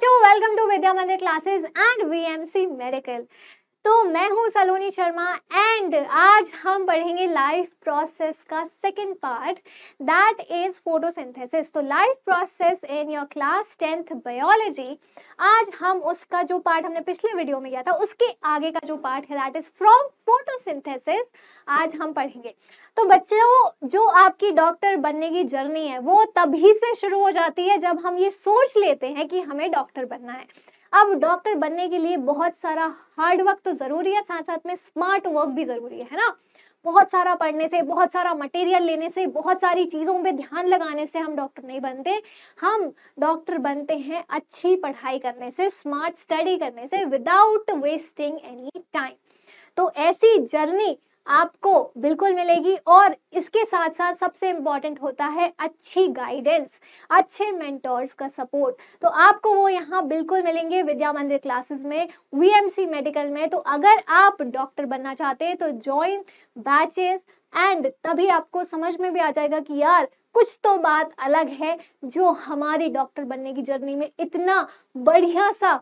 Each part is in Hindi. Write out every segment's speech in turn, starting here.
बच्चों, वेलकम टू विद्या मंदिर क्लासेस एंड वीएमसी मेडिकल। तो मैं हूं सलोनी शर्मा एंड आज हम पढ़ेंगे लाइफ प्रोसेस का second part, that is photosynthesis. तो life process in your class 10th biology, आज हम उसका जो पार्ट हमने पिछले वीडियो में किया था उसके आगे का जो पार्ट है दैट इज फ्रॉम फोटोसिंथेसिस, आज हम पढ़ेंगे। तो बच्चों, जो आपकी डॉक्टर बनने की जर्नी है वो तभी से शुरू हो जाती है जब हम ये सोच लेते हैं कि हमें डॉक्टर बनना है। अब डॉक्टर बनने के लिए बहुत सारा हार्ड वर्क तो जरूरी है, साथ साथ में स्मार्ट वर्क भी जरूरी है ना। बहुत सारा पढ़ने से, बहुत सारा मटेरियल लेने से, बहुत सारी चीज़ों पे ध्यान लगाने से हम डॉक्टर नहीं बनते। हम डॉक्टर बनते हैं अच्छी पढ़ाई करने से, स्मार्ट स्टडी करने से, विदाउट वेस्टिंग एनी टाइम। तो ऐसी जर्नी आपको बिल्कुल मिलेगी और इसके साथ साथ सबसे इम्पॉर्टेंट होता है अच्छी गाइडेंस, अच्छे मेंटोर्स का सपोर्ट। तो आपको वो यहाँ बिल्कुल मिलेंगे विद्या मंदिर क्लासेस में, वीएमसी मेडिकल में। तो अगर आप डॉक्टर बनना चाहते हैं तो ज्वाइन बैचेस एंड तभी आपको समझ में भी आ जाएगा कि यार कुछ तो बात अलग है जो हमारी डॉक्टर बनने की जर्नी में इतना बढ़िया सा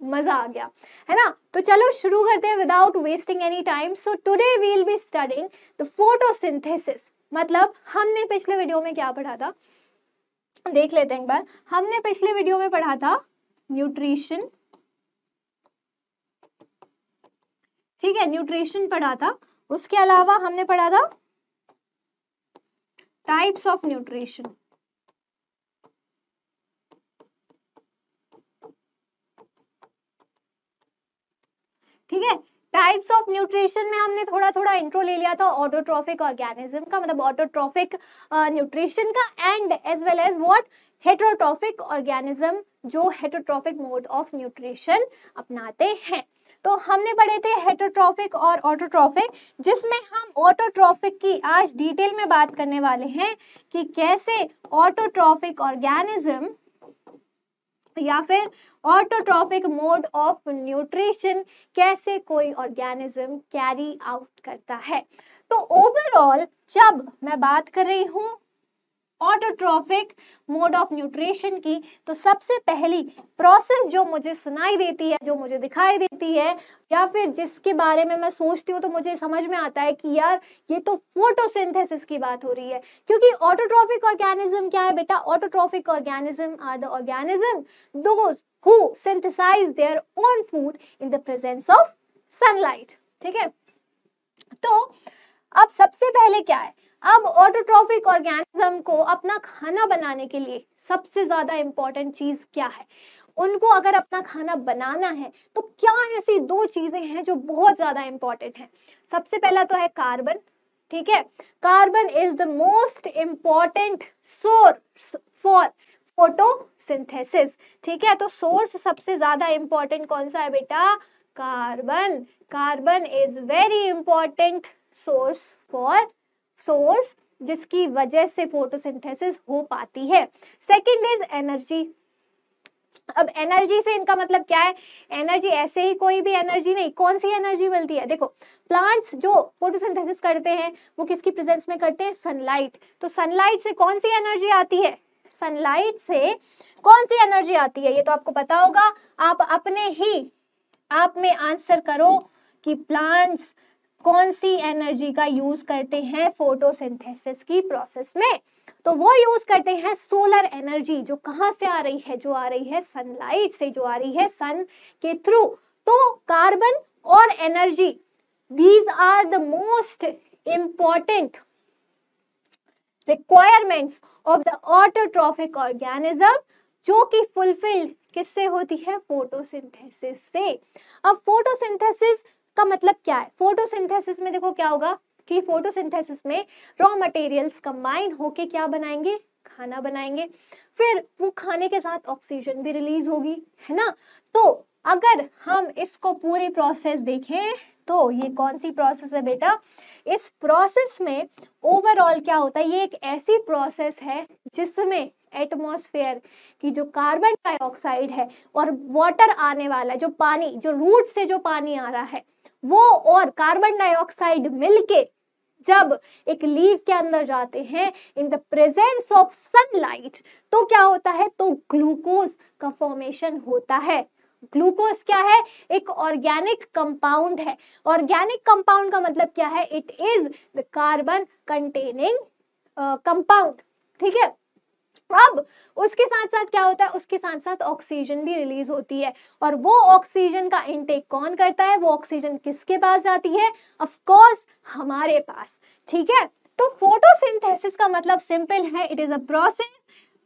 मजा आ गया है ना। तो चलो शुरू करते हैं without wasting any time. So today we will be studying the photosynthesis. मतलब हमने पिछले वीडियो में क्या पढ़ा था, देख लेते हैं एक बार। हमने पिछले वीडियो में पढ़ा था न्यूट्रिशन, ठीक है, न्यूट्रिशन पढ़ा था। उसके अलावा हमने पढ़ा था टाइप्स ऑफ न्यूट्रिशन, ठीक है। टाइप्स ऑफ न्यूट्रिशन में हमने थोड़ा थोड़ा इंट्रो ले लिया था ऑटोट्रॉफिक ऑर्गेनिज्म का, मतलब ऑटोट्रॉफिक न्यूट्रिशन का, and as well as what heterotrophic organism जो हेटेरोट्रॉफिक मोड ऑफ न्यूट्रिशन अपनाते हैं। तो हमने पढ़े थे हेटेरोट्रॉफिक और ऑटोट्रॉफिक, जिसमें हम ऑटोट्रॉफिक की आज डिटेल में बात करने वाले हैं कि कैसे ऑटोट्रॉफिक ऑर्गेनिज्म या फिर ऑटोट्रॉफिक मोड ऑफ न्यूट्रिशन कैसे कोई ऑर्गेनिज्म कैरी आउट करता है। तो ओवरऑल जब मैं बात कर रही हूँ ऑटोट्रॉफिक मोड ऑफ न्यूट्रिशन की, तो सबसे पहली प्रोसेस जो मुझे सुनाई देती है, जो मुझे दिखाई देती है, या फिर जिसके बारे में मैं सोचती हूँ तो मुझे समझ में आता है कि यार ये तो फोटोसिंथेसिस की बात हो रही है। क्योंकि ऑटोट्रॉफिक ऑर्गेनिज्म क्या है बेटा? Autotrophic organism are the organism those who synthesize their own food in the presence of sunlight, ठीक है। तो अब सबसे पहले क्या है, अब ऑटोट्रॉफिक ऑर्गेनिज्म को अपना खाना बनाने के लिए सबसे ज्यादा इंपॉर्टेंट चीज क्या है? उनको अगर अपना खाना बनाना है तो क्या ऐसी दो चीजें हैं जो बहुत ज्यादा इंपॉर्टेंट हैं। सबसे पहला तो है कार्बन, ठीक है। Carbon is the most important source for photosynthesis, ठीक है। तो सोर्स सबसे ज्यादा इंपॉर्टेंट कौन सा है बेटा? Carbon. Carbon is very important source जिसकी वजह से फोटोसिंथेसिस हो पाती है। Second is energy. अब एनर्जी से इनका मतलब क्या है? एनर्जी ऐसे ही कोई भी एनर्जी नहीं। कौन सी एनर्जी मिलती है? देखो, प्लांट्स जो फोटोसिंथेसिस करते हैं वो किसकी प्रेजेंस में करते हैं? सनलाइट। तो सनलाइट से कौन सी एनर्जी आती है? सनलाइट से कौन सी एनर्जी आती है? ये तो आपको पता होगा। आप अपने ही आप में आंसर करो कि प्लांट्स कौन सी एनर्जी का यूज करते हैं फोटोसिंथेसिस की प्रोसेस में। तो वो यूज करते हैं सोलर एनर्जी, जो कहां से आ रही है? जो आ रही है सनलाइट से, जो आ रही है सन के थ्रू। तो कार्बन और energy, these are the most important requirements of the autotrophic organism, जो कि फुलफिल्ड किससे होती है? फोटोसिंथेसिस से। अब फोटोसिंथेसिस का मतलब क्या है? फोटोसिंथेसिस में देखो क्या होगा कि फोटोसिंथेसिस में रॉ मटेरियल्स कंबाइन होके क्या बनाएंगे? खाना बनाएंगे। फिर वो खाने के साथ ऑक्सीजन भी रिलीज होगी, है ना। तो अगर हम इसको पूरी प्रोसेस देखें तो ये कौन सी प्रोसेस है बेटा? इस प्रोसेस में ओवरऑल क्या होता है? ये एक ऐसी प्रोसेस है जिसमें एटमॉस्फेयर की जो कार्बन डाइऑक्साइड है और वाटर आने वाला है, जो पानी, जो रूट से जो पानी आ रहा है, वो और कार्बन डाइऑक्साइड मिलके जब एक लीफ के अंदर जाते हैं इन द प्रेजेंस ऑफ सनलाइट तो क्या होता है, तो ग्लूकोज का फॉर्मेशन होता है। ग्लूकोज क्या है, एक ऑर्गेनिक कंपाउंड है। ऑर्गेनिक कंपाउंड का मतलब क्या है, it is the carbon containing compound, ठीक है। अब उसके साथ साथ क्या होता है, उसके साथ साथ ऑक्सीजन भी रिलीज होती है, और वो ऑक्सीजन का इनटेक कौन करता है, वो ऑक्सीजन किसके पास जाती है, ऑफ कोर्स हमारे पास, ठीक है। तो फोटोसिंथेसिस का मतलब सिंपल है, it is a process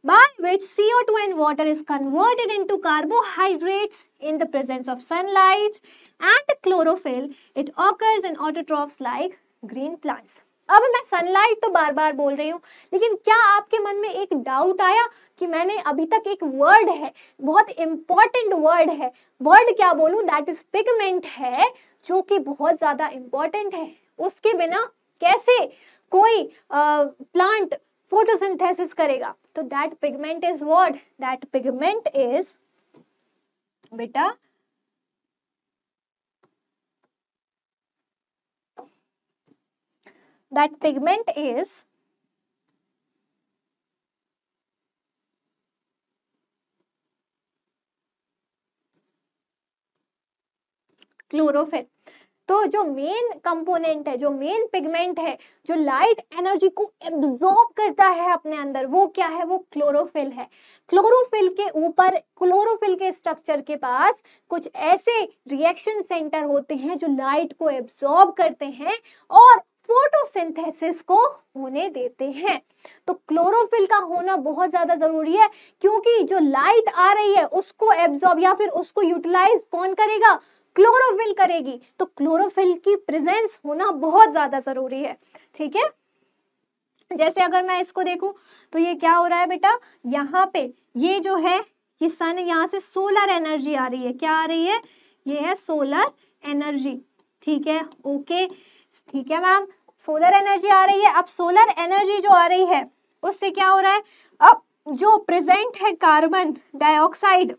by which CO2 and water is converted into carbohydrates in the presence of sunlight and chlorophyll. It occurs in autotrophs like green plants. अब मैं सनलाइट तो बार बार बोल रही हूँ, लेकिन क्या आपके मन में एक डाउट आया कि मैंने अभी तक एक वर्ड है, बहुत इंपॉर्टेंट वर्ड है, वर्ड क्या बोलूँ, दैट इज पिगमेंट है, जो कि बहुत ज्यादा इंपॉर्टेंट है। उसके बिना कैसे कोई प्लांट फोटोसिंथेसिस करेगा, तो that pigment is what, that pigment is बेटा that pigment is क्लोरोफिल। तो जो मेन कंपोनेंट है, जो मेन पिगमेंट है, जो लाइट एनर्जी को एब्जॉर्ब करता है अपने अंदर, वो क्या है, वो क्लोरोफिल है। क्लोरोफिल के ऊपर, क्लोरोफिल के स्ट्रक्चर के पास कुछ ऐसे रिएक्शन सेंटर होते हैं जो लाइट को एब्जॉर्ब करते हैं और फोटोसिंथेसिस को होने देते हैं। तो क्लोरोफिल का होना बहुत ज्यादा जरूरी है, क्योंकि जो लाइट आ रही है उसको एब्जॉर्ब या फिर उसको यूटिलाइज कौन करेगा, क्लोरोफिल करेगी। तो क्लोरोफिल की प्रेजेंस होना बहुत ज्यादा जरूरी है, ठीक है। जैसे अगर मैं इसको देखूं तो ये क्या हो रहा है बेटा, यहाँ पे ये जो है, ये सन, यहाँ से सोलर एनर्जी आ रही है, क्या आ रही है, ये है सोलर एनर्जी, ठीक है, ओके, ठीक है मैम, सोलर एनर्जी आ रही है। अब सोलर एनर्जी जो आ रही है उससे क्या हो रहा है, अब जो प्रेजेंट है कार्बन डाइऑक्साइड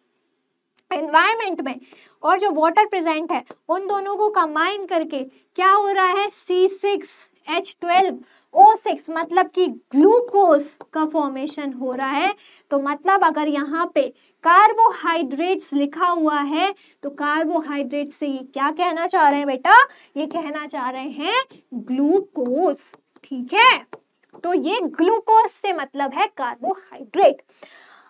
एनवायरमेंट में और जो वाटर प्रेजेंट है, उन दोनों को कंबाइन करके क्या हो रहा है, C6H12O6 मतलब कि ग्लूकोज का फॉर्मेशन हो रहा है। तो मतलब अगर यहाँ पे कार्बोहाइड्रेट्स लिखा हुआ है तो कार्बोहाइड्रेट से ये क्या कहना चाह रहे हैं बेटा, ये कहना चाह रहे हैं ग्लूकोज, ठीक है। तो ये ग्लूकोज से मतलब है कार्बोहाइड्रेट।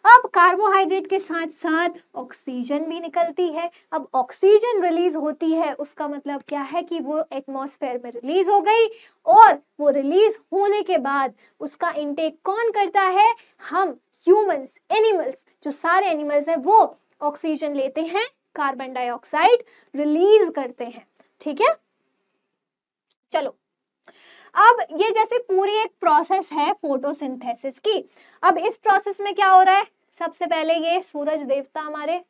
अब कार्बोहाइड्रेट के साथ साथ ऑक्सीजन भी निकलती है। अब ऑक्सीजन रिलीज होती है, उसका मतलब क्या है कि वो एटमॉस्फेयर में रिलीज हो गई, और वो रिलीज होने के बाद उसका इनटेक कौन करता है, हम ह्यूमंस, एनिमल्स, जो सारे एनिमल्स हैं वो ऑक्सीजन लेते हैं, कार्बन डाइऑक्साइड रिलीज करते हैं, ठीक है। चलो, अब ये जैसे पूरी एक प्रोसेस है फोटोसिंथेसिस की। अब इस प्रोसेस में क्या हो रहा है, सबसे पहले ये सूरज देवता हमारे,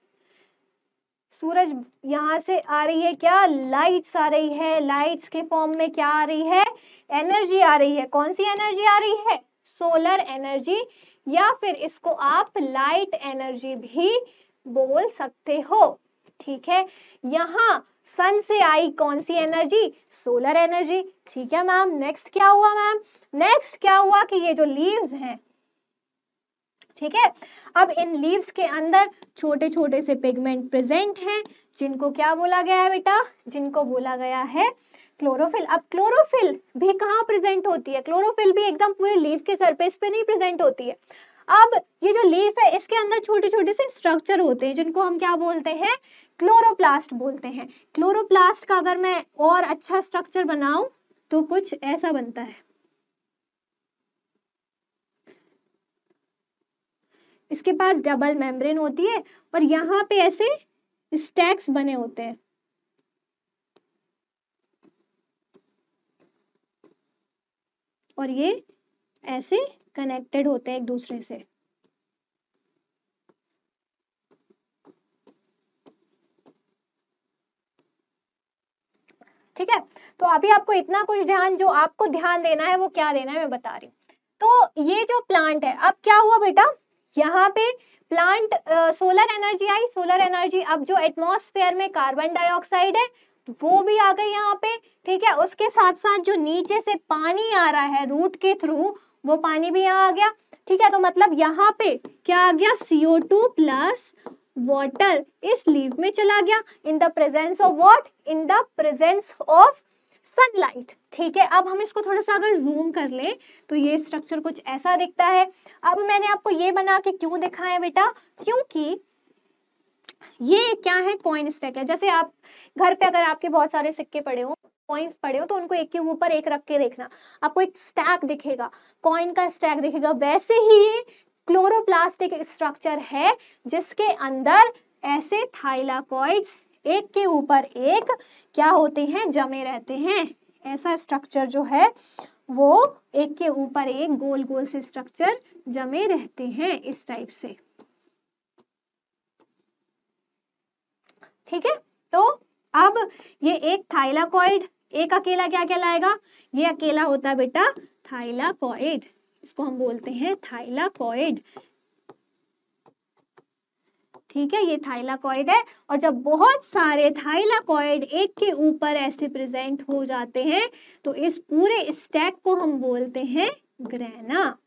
सूरज यहाँ से आ रही है, क्या लाइट्स आ रही है, लाइट्स के फॉर्म में क्या आ रही है, एनर्जी आ रही है। कौन सी एनर्जी आ रही है, सोलर एनर्जी, या फिर इसको आप लाइट एनर्जी भी बोल सकते हो, ठीक है। यहाँ सन से आई कौन सी एनर्जी, सोलर एनर्जी, ठीक है मैम। नेक्स्ट क्या हुआ मैम, नेक्स्ट क्या हुआ कि ये जो लीव्स हैं, ठीक है, अब इन लीव्स के अंदर छोटे छोटे से पिगमेंट प्रेजेंट हैं, जिनको क्या बोला गया है बेटा, जिनको बोला गया है क्लोरोफिल। अब क्लोरोफिल भी कहाँ प्रेजेंट होती है, क्लोरोफिल भी एकदम पूरे लीव के सरफेस पे नहीं प्रेजेंट होती है। अब ये जो लीफ है इसके अंदर छोटे छोटे से स्ट्रक्चर होते हैं, जिनको हम क्या बोलते हैं, क्लोरोप्लास्ट बोलते हैं। क्लोरोप्लास्ट का अगर मैं और अच्छा स्ट्रक्चर बनाऊं तो कुछ ऐसा बनता है, इसके पास डबल मेम्ब्रेन होती है और यहाँ पे ऐसे स्टैक्स बने होते हैं, और ये ऐसे कनेक्टेड होते हैं एक दूसरे से। ठीक है, तो अभी आपको इतना कुछ ध्यान, जो आपको ध्यान देना है वो क्या देना है मैं बता रही हूँ। तो ये जो प्लांट है, अब क्या हुआ बेटा, यहाँ पे प्लांट सोलर एनर्जी आई, सोलर एनर्जी, अब जो एटमॉस्फेयर में कार्बन डाइऑक्साइड है वो भी आ गई यहाँ पे, ठीक है। उसके साथ साथ जो नीचे से पानी आ रहा है रूट के थ्रू, वो पानी भी यहाँ आ गया, ठीक है। तो मतलब यहाँ पे क्या आ गया, CO2 प्लस वाटर इस लीफ में चला गया इन the presence of what, in the presence of sunlight, ठीक है। अब हम इसको थोड़ा सा अगर जूम कर लें तो ये स्ट्रक्चर कुछ ऐसा दिखता है। अब मैंने आपको ये बना के क्यों दिखाया बेटा, क्योंकि ये क्या है, कॉइन स्टैक है। जैसे आप घर पे अगर आपके बहुत सारे सिक्के पड़े हो, कॉइन्स पड़े हो, तो उनको एक के ऊपर एक रख के देखना, आपको एक स्टैक दिखेगा, कॉइन का स्टैक दिखेगा। वैसे ही ये क्लोरोप्लास्ट एक स्ट्रक्चर है जिसके अंदर ऐसे थाइलाकॉइड्स एक के ऊपर एक क्या होते हैं, जमे रहते हैं। ऐसा स्ट्रक्चर जो है वो एक के ऊपर एक गोल गोल से स्ट्रक्चर जमे रहते हैं इस टाइप से, ठीक है। तो अब ये एक थाइलाकॉइड, एक अकेला क्या कहलाएगा, ये अकेला होता है बेटा थाइलाकॉइड, इसको हम बोलते हैं थाइलाकॉइड, ठीक है। ये थाइलाकॉइड है। और जब बहुत सारे थाइलाकॉइड एक के ऊपर ऐसे प्रेजेंट हो जाते हैं तो इस पूरे स्टैक को हम बोलते हैं ग्रेना,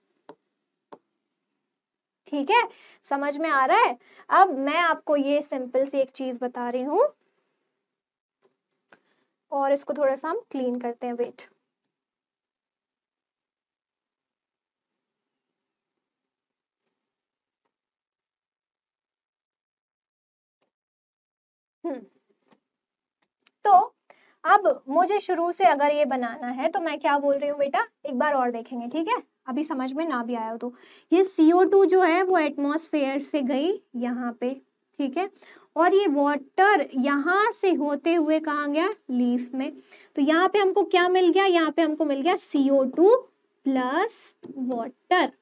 ठीक है। समझ में आ रहा है। अब मैं आपको ये सिंपल सी एक चीज बता रही हूं और इसको थोड़ा सा हम क्लीन करते हैं, वेट। तो अब मुझे शुरू से अगर ये बनाना है तो मैं क्या बोल रही हूँ बेटा, एक बार और देखेंगे, ठीक है। अभी समझ में ना भी आया हो तो ये CO2 जो है वो एटमॉस्फेयर से गई यहाँ पे, ठीक है। और ये वाटर यहाँ से होते हुए कहाँ गया, लीफ में। तो यहाँ पे हमको क्या मिल गया, यहाँ पे हमको मिल गया CO2 प्लस वाटर,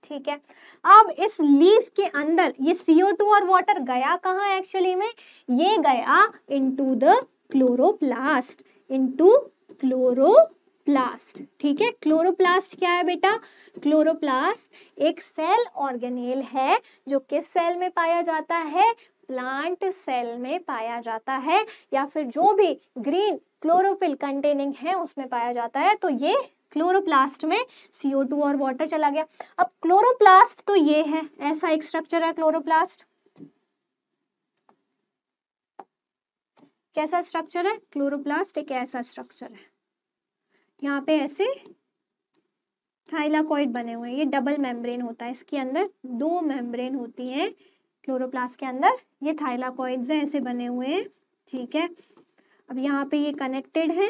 ठीक है। अब इस लीफ के अंदर ये CO2 और वाटर गया कहाँ एक्चुअली में, ये गया into the chloroplast, into chloroplast, ठीक है। क्लोरोप्लास्ट क्या है बेटा, क्लोरोप्लास्ट एक सेल ऑर्गेनेल है जो किस सेल में पाया जाता है, प्लांट सेल में पाया जाता है, या फिर जो भी ग्रीन क्लोरोफिल कंटेनिंग है उसमें पाया जाता है। तो ये क्लोरोप्लास्ट में CO2 और वाटर चला गया। अब क्लोरोप्लास्ट तो ये है, ऐसा एक स्ट्रक्चर है क्लोरोप्लास्ट। कैसा स्ट्रक्चर है क्लोरोप्लास्ट, एक ऐसा स्ट्रक्चर है। यहाँ पे ऐसे थाइलाकॉइड बने हुए हैं, ये डबल मेम्ब्रेन होता है, इसके अंदर 2 मेम्ब्रेन होती हैं क्लोरोप्लास्ट के अंदर। ये थाइलाकॉइड्स हैं, ऐसे बने हुए हैं, ठीक है। अब यहाँ पे ये कनेक्टेड है,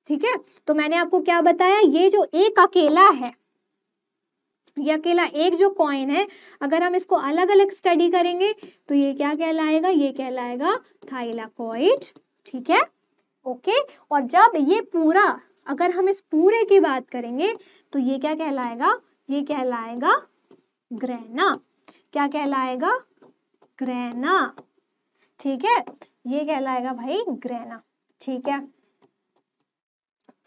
ठीक है। तो मैंने आपको क्या बताया, ये जो एक अकेला है, ये अकेला एक जो कॉइन है, अगर हम इसको अलग अलग स्टडी करेंगे तो ये क्या कहलाएगा, ये कहलाएगा थाइलाकॉइड, ठीक है, ओके। और जब ये पूरा, अगर हम इस पूरे की बात करेंगे तो ये क्या कहलाएगा, ये कहलाएगा ग्रेना। क्या कहलाएगा, ग्रेना, ठीक है। ये कहलाएगा भाई ग्रेना, ठीक है।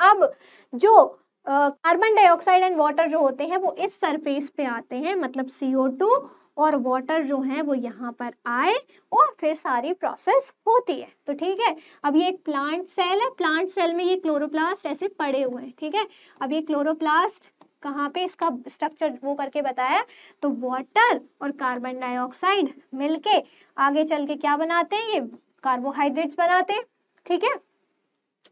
अब जो कार्बन डाइऑक्साइड एंड वाटर जो होते हैं वो इस सरफेस पे आते हैं, मतलब CO2 और वाटर जो है वो यहाँ पर आए और फिर सारी प्रोसेस होती है। तो ठीक है, अब ये एक प्लांट सेल है, प्लांट सेल में ये क्लोरोप्लास्ट ऐसे पड़े हुए हैं, ठीक है। अब ये क्लोरोप्लास्ट कहाँ पे, इसका स्ट्रक्चर वो करके बताया, तो वाटर और कार्बन डाइऑक्साइड मिलके आगे चल के क्या बनाते हैं, ये कार्बोहाइड्रेट्स बनाते हैं, ठीक है।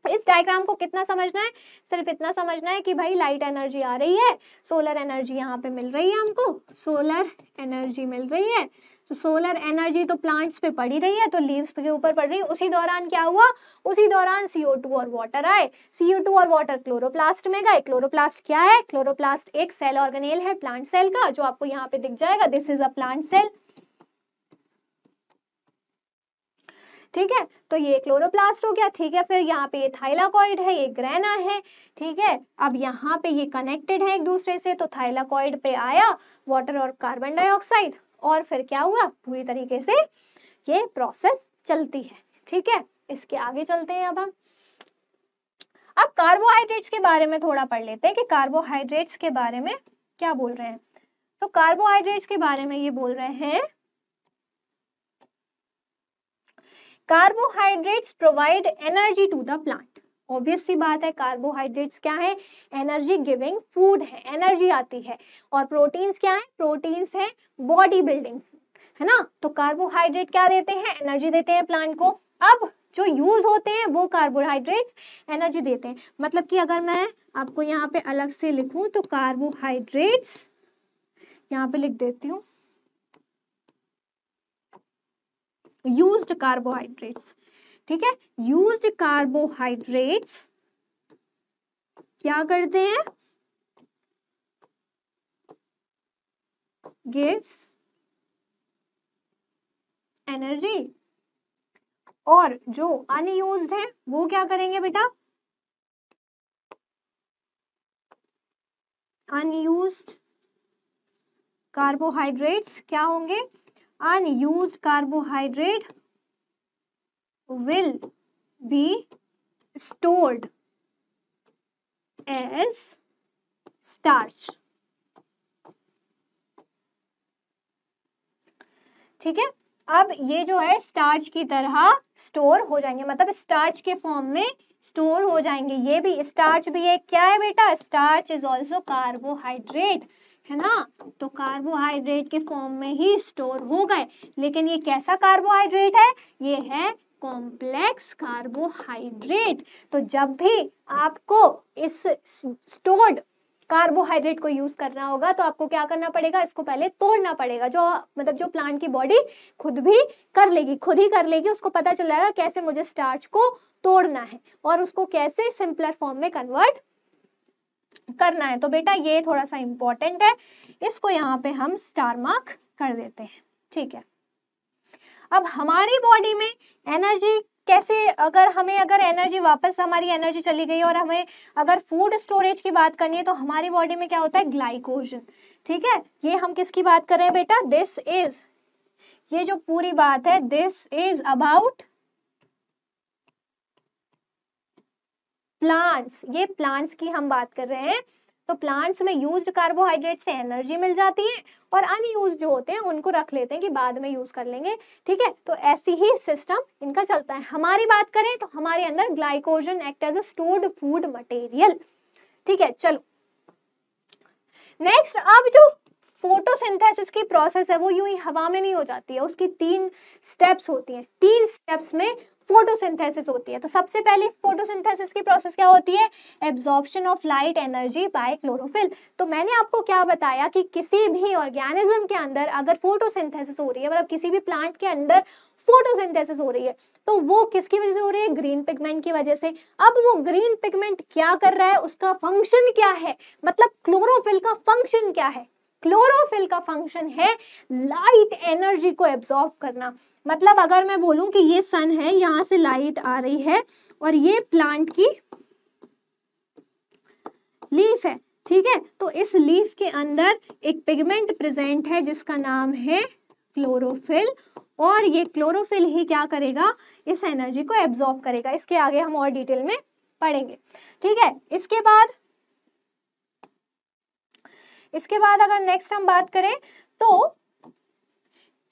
इस डायग्राम को कितना समझना है, सिर्फ इतना समझना है कि भाई लाइट एनर्जी आ रही है, सोलर एनर्जी यहाँ पे मिल रही है, हमको सोलर एनर्जी मिल रही है। तो सोलर एनर्जी तो प्लांट्स पे पड़ी रही है, तो लीव्स के ऊपर पड़ रही है। उसी दौरान क्या हुआ, उसी दौरान CO2 और वाटर आए, CO2 और वाटर क्लोरोप्लास्ट में गए। क्लोरोप्लास्ट क्या है, क्लोरोप्लास्ट एक सेल ऑर्गेनेल है प्लांट सेल का, जो आपको यहाँ पे दिख जाएगा, this is a plant cell, ठीक है। तो ये क्लोरोप्लास्ट हो गया, ठीक है। फिर यहाँ पे ये थाइलाकॉइड है, ये ग्रेना है, ठीक है। अब यहाँ पे ये कनेक्टेड है एक दूसरे से, तो थाइलाकॉइड पे आया वाटर और कार्बन डाइऑक्साइड, और फिर क्या हुआ, पूरी तरीके से ये प्रोसेस चलती है, ठीक है। इसके आगे चलते हैं अब कार्बोहाइड्रेट्स के बारे में थोड़ा पढ़ लेते हैं कि कार्बोहाइड्रेट्स के बारे में क्या बोल रहे हैं। तो कार्बोहाइड्रेट्स के बारे में ये बोल रहे हैं carbohydrates provide energy to the plant. Obvious सी बात है, कार्बोहाइड्रेट्स क्या है, एनर्जी गिविंग फूड है, एनर्जी आती है। और प्रोटीन्स क्या है, प्रोटीन्स है बॉडी बिल्डिंग फूड, है ना। तो कार्बोहाइड्रेट क्या देते हैं, एनर्जी देते हैं प्लांट को। अब जो यूज होते हैं वो कार्बोहाइड्रेट्स एनर्जी देते हैं। मतलब कि अगर मैं आपको यहाँ पे अलग से लिखूं तो कार्बोहाइड्रेट्स, यहाँ पे लिख देती हूँ यूज्ड कार्बोहाइड्रेट्स, ठीक है। यूज्ड कार्बोहाइड्रेट्स क्या करते हैं, गिव्स एनर्जी। और जो अनयूज्ड है वो क्या करेंगे बेटा, अनयूज्ड कार्बोहाइड्रेट्स क्या होंगे, unused carbohydrate will be stored as starch, ठीक है। अब ये जो है स्टार्च की तरह स्टोर हो जाएंगे, मतलब स्टार्च के फॉर्म में स्टोर हो जाएंगे। ये भी स्टार्च भी एक क्या है बेटा, स्टार्च इज ऑल्सो कार्बोहाइड्रेट, है ना। तो कार्बोहाइड्रेट के फॉर्म में ही स्टोर हो गए। लेकिन ये कैसा कार्बोहाइड्रेट है, ये है कॉम्प्लेक्स कार्बोहाइड्रेट। तो जब भी आपको इस स्टोर्ड कार्बोहाइड्रेट को यूज करना होगा तो आपको क्या करना पड़ेगा, इसको पहले तोड़ना पड़ेगा। जो मतलब जो प्लांट की बॉडी खुद भी कर लेगी, खुद ही कर लेगी, उसको पता चल जाएगा कैसे मुझे स्टार्च को तोड़ना है और उसको कैसे सिंपलर फॉर्म में कन्वर्ट करना है। तो बेटा ये थोड़ा सा इंपॉर्टेंट है, इसको यहाँ पे हम स्टार मार्क कर देते हैं, ठीक है। अब हमारी बॉडी में एनर्जी कैसे, अगर एनर्जी वापस, हमारी एनर्जी चली गई और हमें अगर फूड स्टोरेज की बात करनी है तो हमारी बॉडी में क्या होता है, ग्लाइकोजन, ठीक है। ये हम किसकी बात कर रहे हैं बेटा, दिस इज, ये जो पूरी बात है दिस इज अबाउट प्लांट्स, ये प्लांट्स की हम बात कर रहे हैं। तो प्लांट्स में यूज्ड कार्बोहाइड्रेट से एनर्जी मिल जाती है और अनयूज्ड जो होते हैं उनको रख लेते हैं कि बाद में यूज कर लेंगे, ठीक है। तो ऐसी ही सिस्टम इनका चलता है। हमारी बात करें तो हमारे अंदर glycogen act as a stored food material, ठीक है। चलो नेक्स्ट, अब जो फोटोसिंथेसिस की प्रोसेस है वो यूं ही हवा में नहीं हो जाती है, उसकी 3 स्टेप्स होती हैं। 3 स्टेप्स में फोटोसिंथेसिस होती है। तो सबसे पहले फोटोसिंथेसिस की प्रोसेस क्या होती है, absorption of light energy by chlorophyll. तो मैंने आपको क्या बताया कि किसी भी ऑर्गेनिज्म के अंदर अगर फोटोसिंथेसिस हो रही है, मतलब किसी भी प्लांट के अंदर फोटोसिंथेसिस हो रही है, तो वो किसकी वजह से हो रही है, ग्रीन पिगमेंट की वजह से। अब वो ग्रीन पिगमेंट क्या कर रहा है, उसका फंक्शन क्या है, मतलब क्लोरोफिल का फंक्शन क्या है। क्लोरोफिल का फंक्शन है लाइट एनर्जी को एब्जॉर्ब करना। मतलब अगर मैं बोलूं कि ये सन है, यहां से लाइट आ रही है और ये प्लांट की लीफ है, ठीक है। तो इस लीफ के अंदर एक पिगमेंट प्रेजेंट है जिसका नाम है क्लोरोफिल, और ये क्लोरोफिल ही क्या करेगा, इस एनर्जी को एब्जॉर्ब करेगा। इसके आगे हम और डिटेल में पढ़ेंगे, ठीक है। इसके बाद अगर नेक्स्ट हम बात करें तो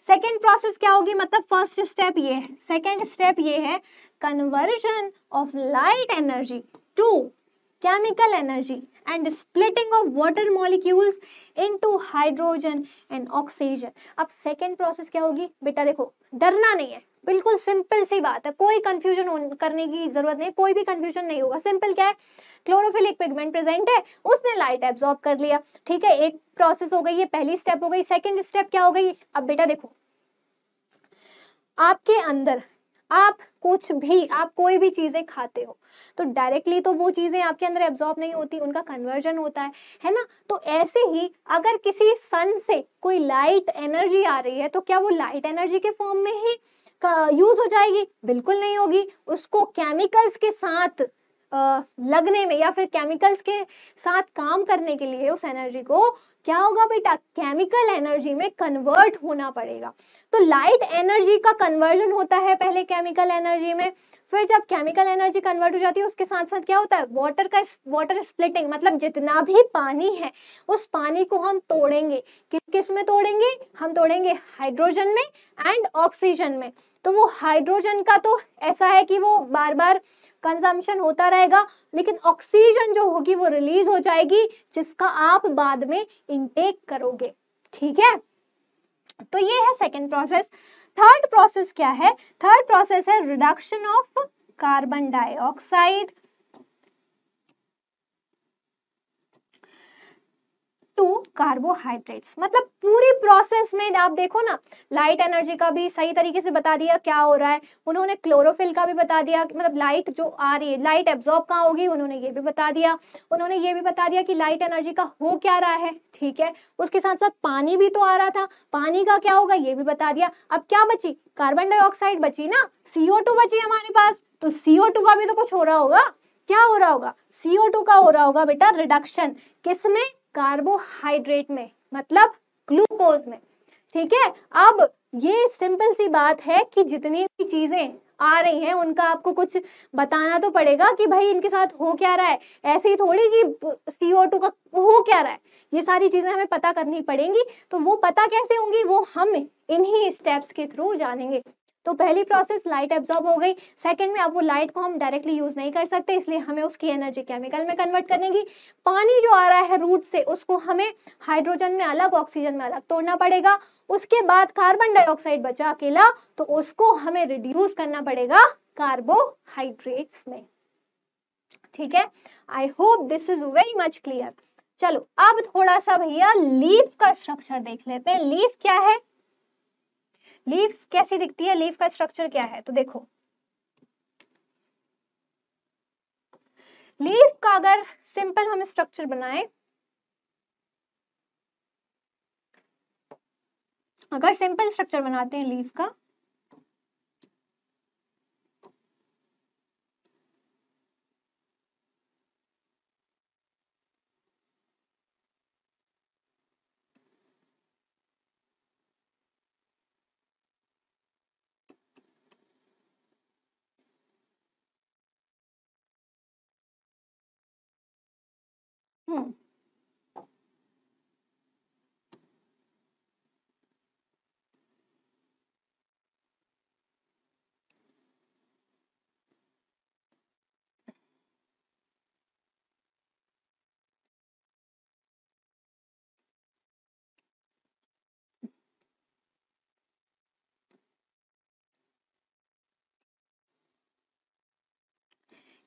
सेकेंड प्रोसेस क्या होगी, मतलब फर्स्ट स्टेप ये है, सेकेंड स्टेप ये है conversion of light energy to chemical energy and splitting of water molecules into hydrogen and oxygen. अब सेकेंड प्रोसेस क्या होगी बेटा, देखो डरना नहीं है, बिल्कुल सिंपल सी बात है, कोई कंफ्यूजन करने की जरूरत नहीं, कोई भी कंफ्यूजन नहीं होगा। सिंपल क्या है, क्लोरोफिल एक पिगमेंट प्रेजेंट है, उसने लाइट एब्जॉर्ब कर लिया, ठीक है। एक प्रोसेस हो गई, ये पहली स्टेप हो गई। सेकेंड स्टेप क्या हो गई, अब बेटा देखो आपके अंदर आप कोई भी चीजें खाते हो तो डायरेक्टली तो वो चीजें आपके अंदर एब्जॉर्ब नहीं होती, उनका कन्वर्जन होता है ना। तो ऐसे ही अगर किसी सन से कोई लाइट एनर्जी आ रही है तो क्या वो लाइट एनर्जी के फॉर्म में ही यूज हो जाएगी, बिल्कुल नहीं होगी। उसको केमिकल्स के साथ लगने में या फिर केमिकल्स के साथ काम करने के लिए उस एनर्जी को क्या होगा बेटा, केमिकल एनर्जी में कन्वर्ट होना पड़ेगा। तो लाइट एनर्जी का कन्वर्जन होता है पहले केमिकल एनर्जी में, फिर जब केमिकल एनर्जी कन्वर्ट हो जाती है उसके साथ साथ क्या होता है, वाटर स्प्लिटिंग, मतलब जितना भी पानी है उस पानी को हम तोड़ेंगे। किस किस में तोड़ेंगे, हम तोड़ेंगे हाइड्रोजन में एंड ऑक्सीजन में। तो वो हाइड्रोजन का तो ऐसा है कि वो बार बार कंजम्पशन होता रहेगा, लेकिन ऑक्सीजन जो होगी वो रिलीज हो जाएगी, जिसका आप बाद में इनटेक करोगे। ठीक है, तो ये है सेकेंड प्रोसेस। थर्ड प्रोसेस क्या है, थर्ड प्रोसेस है reduction of carbon dioxide to carbohydrates. मतलब पूरी प्रोसेस में आप देखो ना, लाइट एनर्जी का भी सही तरीके से बता दिया क्या हो रहा है, उन्होंने क्लोरोफिल का भी बता दिया, मतलब लाइट जो आ रही है लाइट एब्जॉर्ब कहाँ होगी, उन्होंने ये भी बता दिया, उन्होंने ये भी बता दिया कि लाइट एनर्जी का हो क्या रहा है। ठीक है, उसके साथ साथ पानी भी तो आ रहा था, पानी का क्या होगा ये भी बता दिया। अब क्या बची, कार्बन डाइऑक्साइड बची ना, CO2 बची हमारे पास, तो CO2 का भी तो कुछ हो रहा होगा। क्या हो रहा होगा, CO2 का हो रहा होगा बेटा रिडक्शन, किसमें, कार्बोहाइड्रेट में, मतलब ग्लूकोज में। ठीक है, अब ये सिंपल सी बात है कि जितनी भी चीजें आ रही हैं उनका आपको कुछ बताना तो पड़ेगा कि भाई इनके साथ हो क्या रहा है। ऐसे ही थोड़ी कि CO2 का हो क्या रहा है, ये सारी चीजें हमें पता करनी पड़ेंगी। तो वो पता कैसे होंगी, वो हम इन्हीं स्टेप्स के थ्रू जानेंगे। तो पहली प्रोसेस लाइट एब्जॉर्ब हो गई, सेकंड में अब वो लाइट को हम डायरेक्टली यूज नहीं कर सकते, इसलिए हमें उसकी एनर्जी केमिकल में कन्वर्ट करने की। पानी जो आ रहा है रूट से उसको हमें हाइड्रोजन में अलग ऑक्सीजन में अलग तोड़ना पड़ेगा। उसके बाद कार्बन डाइऑक्साइड बचा अकेला, तो उसको हमें रिड्यूस करना पड़ेगा कार्बोहाइड्रेट्स में। ठीक है, I hope this is very much clear. चलो अब थोड़ा सा भैया लीफ का स्ट्रक्चर देख लेते हैं। लीफ क्या है, लीफ कैसी दिखती है, लीफ का स्ट्रक्चर क्या है, तो देखो लीफ का अगर सिंपल हम स्ट्रक्चर बनाए, अगर सिंपल स्ट्रक्चर बनाते हैं लीफ का,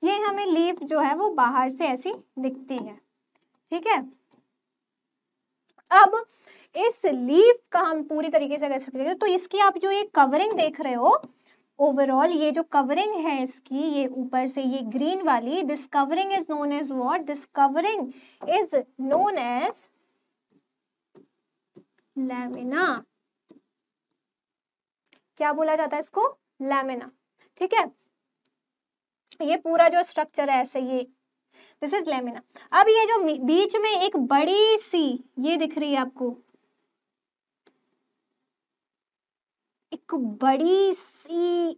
ये हमें लीफ जो है वो बाहर से ऐसी दिखती है। ठीक है, अब इस लीफ का हम पूरी तरीके से कैसे समझेंगे, तो इसकी आप जो ये कवरिंग देख रहे हो, ओवरऑल ये जो कवरिंग है इसकी, ये ऊपर से ये ग्रीन वाली, this covering is known as what, this covering is known as lamina. क्या बोला जाता है इसको, लैमिना। ठीक है, ये पूरा जो स्ट्रक्चर है ऐसे, ये दिस इज लैमिना। अब ये जो बीच में एक बड़ी सी ये दिख रही है आपको, एक बड़ी सी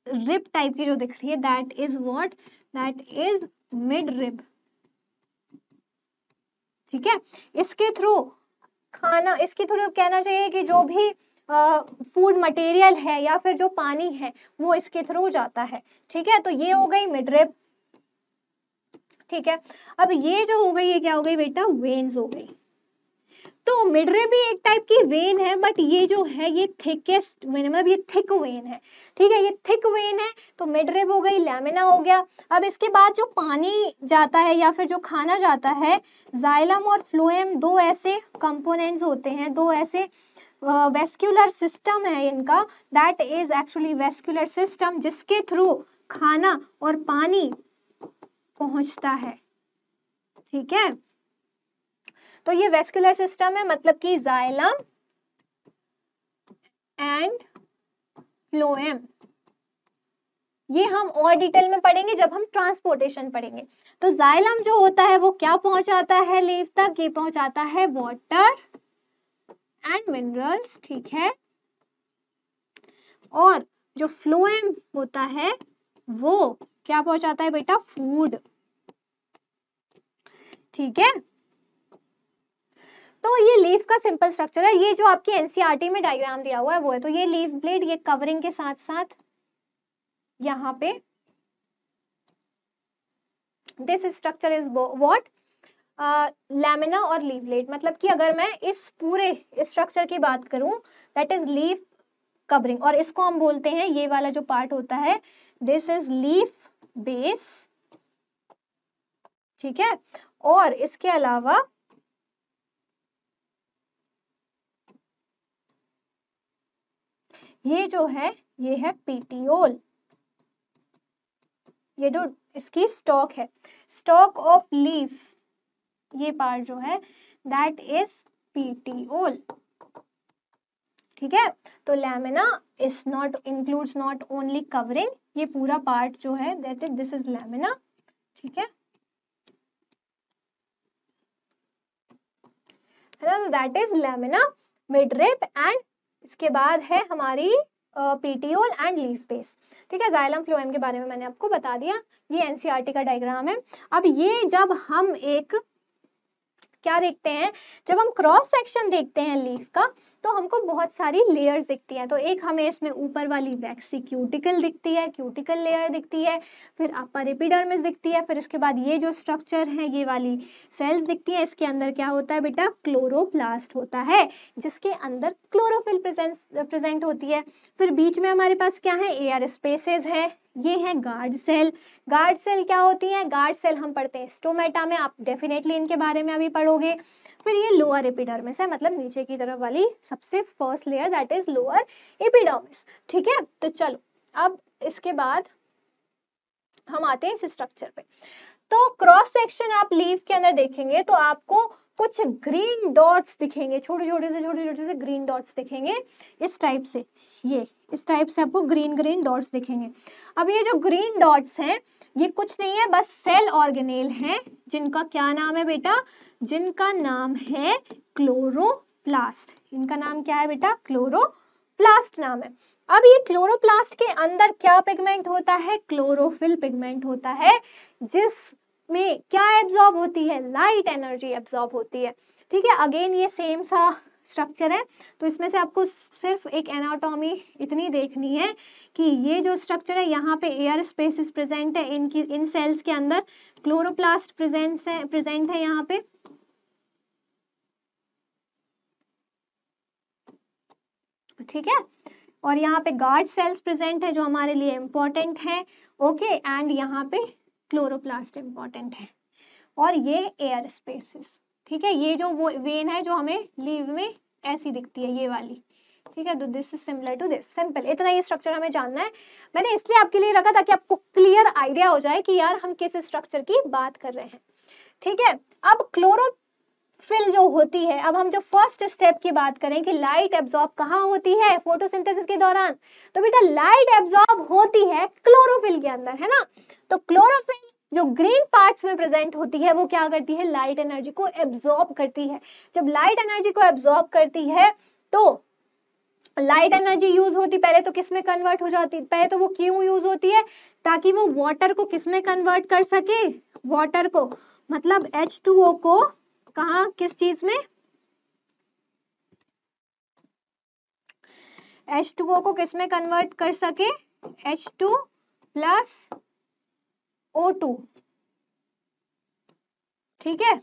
रिब टाइप की जो दिख रही है, that is what, that is mid rib. ठीक है, इसके थ्रू खाना, इसके थ्रू कहना चाहिए कि जो भी फूड मटेरियल है या फिर जो पानी है वो इसके थ्रू जाता है। ठीक है, तो ये हो गई मिड रिब। ठीक है, अब ये जो हो गई, ये क्या हो गई बेटा, वेन्स हो गई। तो मिड रिब भी एक टाइप की वेन है, बट ये जो है ये थिकेस्ट वेन है, मतलब ये थिक वेन है। ठीक है, ये थिक वेन है, तो मिड रिब हो गई, लैमिना हो गया। अब इसके बाद जो पानी जाता है या फिर जो खाना जाता है, जाइलम और फ्लोएम, दो ऐसे कंपोनेंट्स होते हैं, दो ऐसे वेस्क्यूलर सिस्टम है इनका, that is actually vascular system, जिसके थ्रू खाना और पानी पहुंचता है। ठीक है, तो ये वेस्कुलर सिस्टम है, मतलब कि जाइलम एंड फ्लोएम। ये हम और डिटेल में पढ़ेंगे जब हम ट्रांसपोर्टेशन पढ़ेंगे। तो जाइलम जो होता है वो क्या पहुंचाता है लीफ तक, ये पहुंचाता है वाटर एंड मिनरल्स। ठीक है, और जो फ्लोएम होता है वो क्या पहुंचाता है बेटा? फूड। ठीक है, तो ये लीफ का सिंपल स्ट्रक्चर है। ये जो आपकी एनसीईआरटी में डायग्राम दिया हुआ है वो है, तो ये लीफ ब्लेड, ये कवरिंग के साथ साथ यहाँ पे this structure is what? Lamina और लीफ ब्लेड। मतलब कि अगर मैं इस पूरे स्ट्रक्चर की बात करूं, दैट इज लीफ कवरिंग, और इसको हम बोलते हैं, ये वाला जो पार्ट होता है, दिस इज लीफ बेस। ठीक है, और इसके अलावा ये जो है ये है पेटियोल। ये जो इसकी स्टॉक है, स्टॉक ऑफ लीफ, ये पार्ट जो है दैट इज पेटियोल। ठीक है, तो lamina is not includes not only covering, ये पूरा पार्ट जो है that is this is lamina. ठीक है, that is lamina, midrib, and इसके बाद है हमारी पेटियोल एंड लीफ बेस। ठीक है, जाइलम फ्लोएम के बारे में मैंने आपको बता दिया, ये एनसीईआरटी का डायग्राम है। अब ये जब हम एक क्या देखते हैं, जब हम क्रॉस सेक्शन देखते हैं लीफ का, तो हमको बहुत सारी लेयर्स दिखती हैं। तो एक हमें इसमें ऊपर वाली वैक्सी क्यूटिकल दिखती है, क्यूटिकल लेयर दिखती है, फिर अपर एपिडर्मिस दिखती है, फिर उसके बाद ये जो स्ट्रक्चर है, ये वाली सेल्स दिखती है। इसके अंदर क्या होता है बेटा? क्लोरोप्लास्ट होता है, जिसके अंदर क्लोरोफिल प्रेजेंट होती है। फिर बीच में हमारे पास क्या है? एयर स्पेसेस है, ये है गार्ड सेल। गार्ड सेल क्या होती है? गार्ड सेल हम पढ़ते हैं स्टोमेटा में, आप डेफिनेटली इनके बारे में अभी पढ़ोगे। फिर ये लोअर एपिडर्मिस है, मतलब नीचे की तरफ वाली सबसे first layer, that is lower epidermis. ठीक है, तो चलो अब इसके बाद हम आते हैं इस स्ट्रक्चर पे। तो क्रॉस सेक्शन आप लीफ के अंदर देखेंगे तो आपको कुछ ग्रीन डॉट्स दिखेंगे, छोटे छोटे से ग्रीन डॉट्स दिखेंगे इस टाइप से, ये इस टाइप से आपको ग्रीन ग्रीन डॉट्स दिखेंगे। अब ये जो ग्रीन डॉट्स हैं, ये कुछ नहीं है, बस सेल ऑर्गेनेल हैं, जिनका क्या नाम है बेटा? जिनका नाम है क्लोरोप्लास्ट। इनका नाम क्या है बेटा? क्लोरोप्लास्ट नाम है। अब ये क्लोरोप्लास्ट के अंदर क्या पिगमेंट होता है? क्लोरोफिल पिगमेंट होता है, जिसमें क्या एब्जॉर्ब होती है? लाइट एनर्जी एब्जॉर्ब होती है। ठीक है, अगेन ये सेम सा स्ट्रक्चर है, तो इसमें से आपको सिर्फ एक एनाटॉमी इतनी देखनी है कि ये जो स्ट्रक्चर है, यहाँ पे एयर स्पेसेस प्रेजेंट है, इनकी इन सेल्स के अंदर क्लोरोप्लास्ट प्रेजेंट है यहाँ पे। ठीक है, और यहाँ पे गार्ड सेल्स प्रेजेंट है जो हमारे लिए इम्पोर्टेंट है। ओके, एंड यहाँ पे क्लोरोप्लास्ट इम्पोर्टेंट है, और ये एयर स्पेसेस। ठीक है, ये जो वो वेन है जो हमें लीव में ऐसी दिखती है, ये वाली। ठीक है, तो this is similar to this, simple, इतना ही स्ट्रक्चर हमें जानना है। मैंने इसलिए आपके लिए रखा ताकि आपको क्लियर आइडिया हो जाए कि यार हम किस स्ट्रक्चर की बात कर रहे हैं। ठीक है, अब क्लोरोफिल जो होती है, अब हम जो फर्स्ट स्टेप की बात करें कि लाइट एब्जॉर्ब कहाँ होती है फोटोसिंथेसिस के दौरान, तो बेटा लाइट एब्जॉर्ब होती है क्लोरोफिल के अंदर, है ना। तो क्लोरोफिल जो ग्रीन पार्ट्स में प्रेजेंट होती है, वो क्या करती है? लाइट एनर्जी को एब्जॉर्ब करती है। जब लाइट एनर्जी को एब्जॉर्ब करती है, तो लाइट एनर्जी यूज होती, पहले तो किस में कन्वर्ट हो जाती? पहले तो वो क्यों यूज होती है? ताकि वो वाटर को किस में कन्वर्ट कर सके? वाटर को, मतलब H2O को कहाँ, किस चीज में? H2O को किस में कन्वर्ट कर सके? H2 plus O2। ठीक है,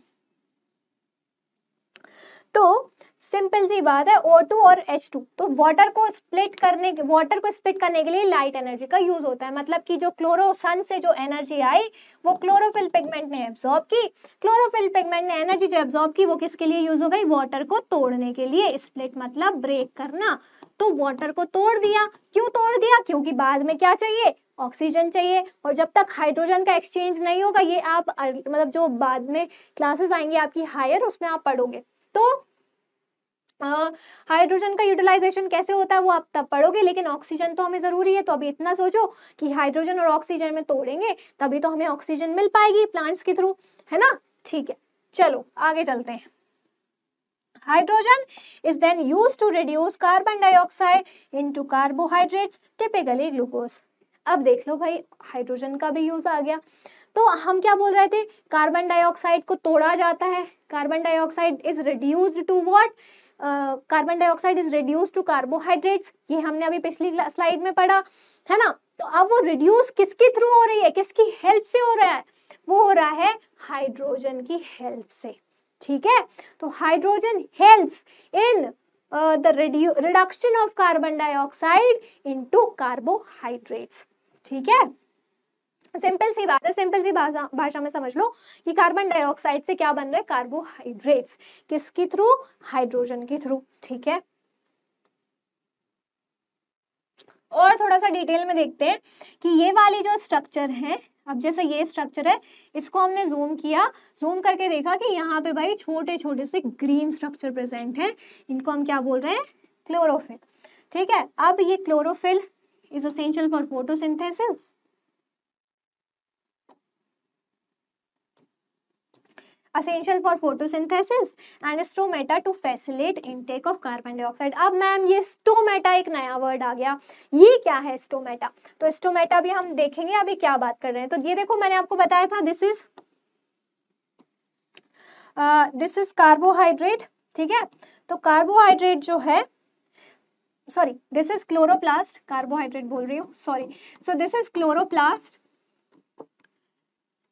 तो सिंपल सी बात है, O2 और H2, तो वाटर को स्प्लिट करने के लिए लाइट एनर्जी का यूज होता है। मतलब कि जो सन से जो एनर्जी आई, वो क्लोरोफिल पिगमेंट ने एब्जॉर्ब की। क्लोरोफिल पिगमेंट ने एनर्जी जो एब्जॉर्ब की, वो किसके लिए यूज हो गई? वाटर को तोड़ने के लिए। स्प्लिट मतलब ब्रेक करना, तो वाटर को तोड़ दिया। क्यों तोड़ दिया? क्योंकि बाद में क्या चाहिए? ऑक्सीजन चाहिए, और जब तक हाइड्रोजन का एक्सचेंज नहीं होगा, ये आप मतलब जो बाद में क्लासेस आएंगी आपकी हायर, उसमें आप पढ़ोगे। तो हाइड्रोजन का यूटिलाइजेशन कैसे होता है वो आप तब पढ़ोगे, लेकिन ऑक्सीजन तो हमें जरूरी है। तो अभी इतना सोचो कि हाइड्रोजन और ऑक्सीजन में तोड़ेंगे तभी तो हमें ऑक्सीजन मिल पाएगी प्लांट्स के थ्रू, है ना। ठीक है, चलो आगे चलते हैं। Hydrogen is then used to reduce carbon dioxide into carbohydrates, typically glucose. अब देख लो भाई, हाइड्रोजन का भी यूज आ गया। तो हम क्या बोल रहे थे, कार्बन डाइऑक्साइड को तोड़ा जाता है, carbon dioxide is reduced to what, carbon dioxide is reduced to carbohydrates, ये हमने अभी पिछली स्लाइड में पढ़ा है ना। तो अब वो रिड्यूस किसके थ्रू हो रही है, किसकी हेल्प से हो रहा है, वो हो रहा है हाइड्रोजन की हेल्प से, ठीक है। तो hydrogen helps in the reduction of carbon dioxide into carbohydrates, ठीक है। सिंपल सी बात है, सिंपल सी भाषा में समझ लो कि कार्बन डाइऑक्साइड से क्या बन रहे हैं, कार्बोहाइड्रेट्स, किसके थ्रू, हाइड्रोजन के थ्रू, ठीक है। और थोड़ा सा डिटेल में देखते हैं कि ये वाली जो स्ट्रक्चर है, अब जैसे ये स्ट्रक्चर है, इसको हमने जूम किया, जूम करके देखा कि यहाँ पे भाई छोटे छोटे से ग्रीन स्ट्रक्चर प्रेजेंट है, इनको हम क्या बोल रहे हैं, क्लोरोफिल, ठीक है। अब ये chlorophyll is essential for photosynthesis, essential for photosynthesis and stomata to facilitate intake of carbon dioxide। अब मैम ये स्टोमेटा एक नया वर्ड आ गया, ये क्या है स्टोमेटा, तो स्टोमेटा भी हम देखेंगे अभी क्या बात कर रहे हैं। तो ये देखो मैंने आपको बताया था दिस इज कार्बोहाइड्रेट, ठीक है। तो कार्बोहाइड्रेट जो है, sorry this is chloroplast, carbohydrate बोल रही हूँ, sorry, so this is chloroplast,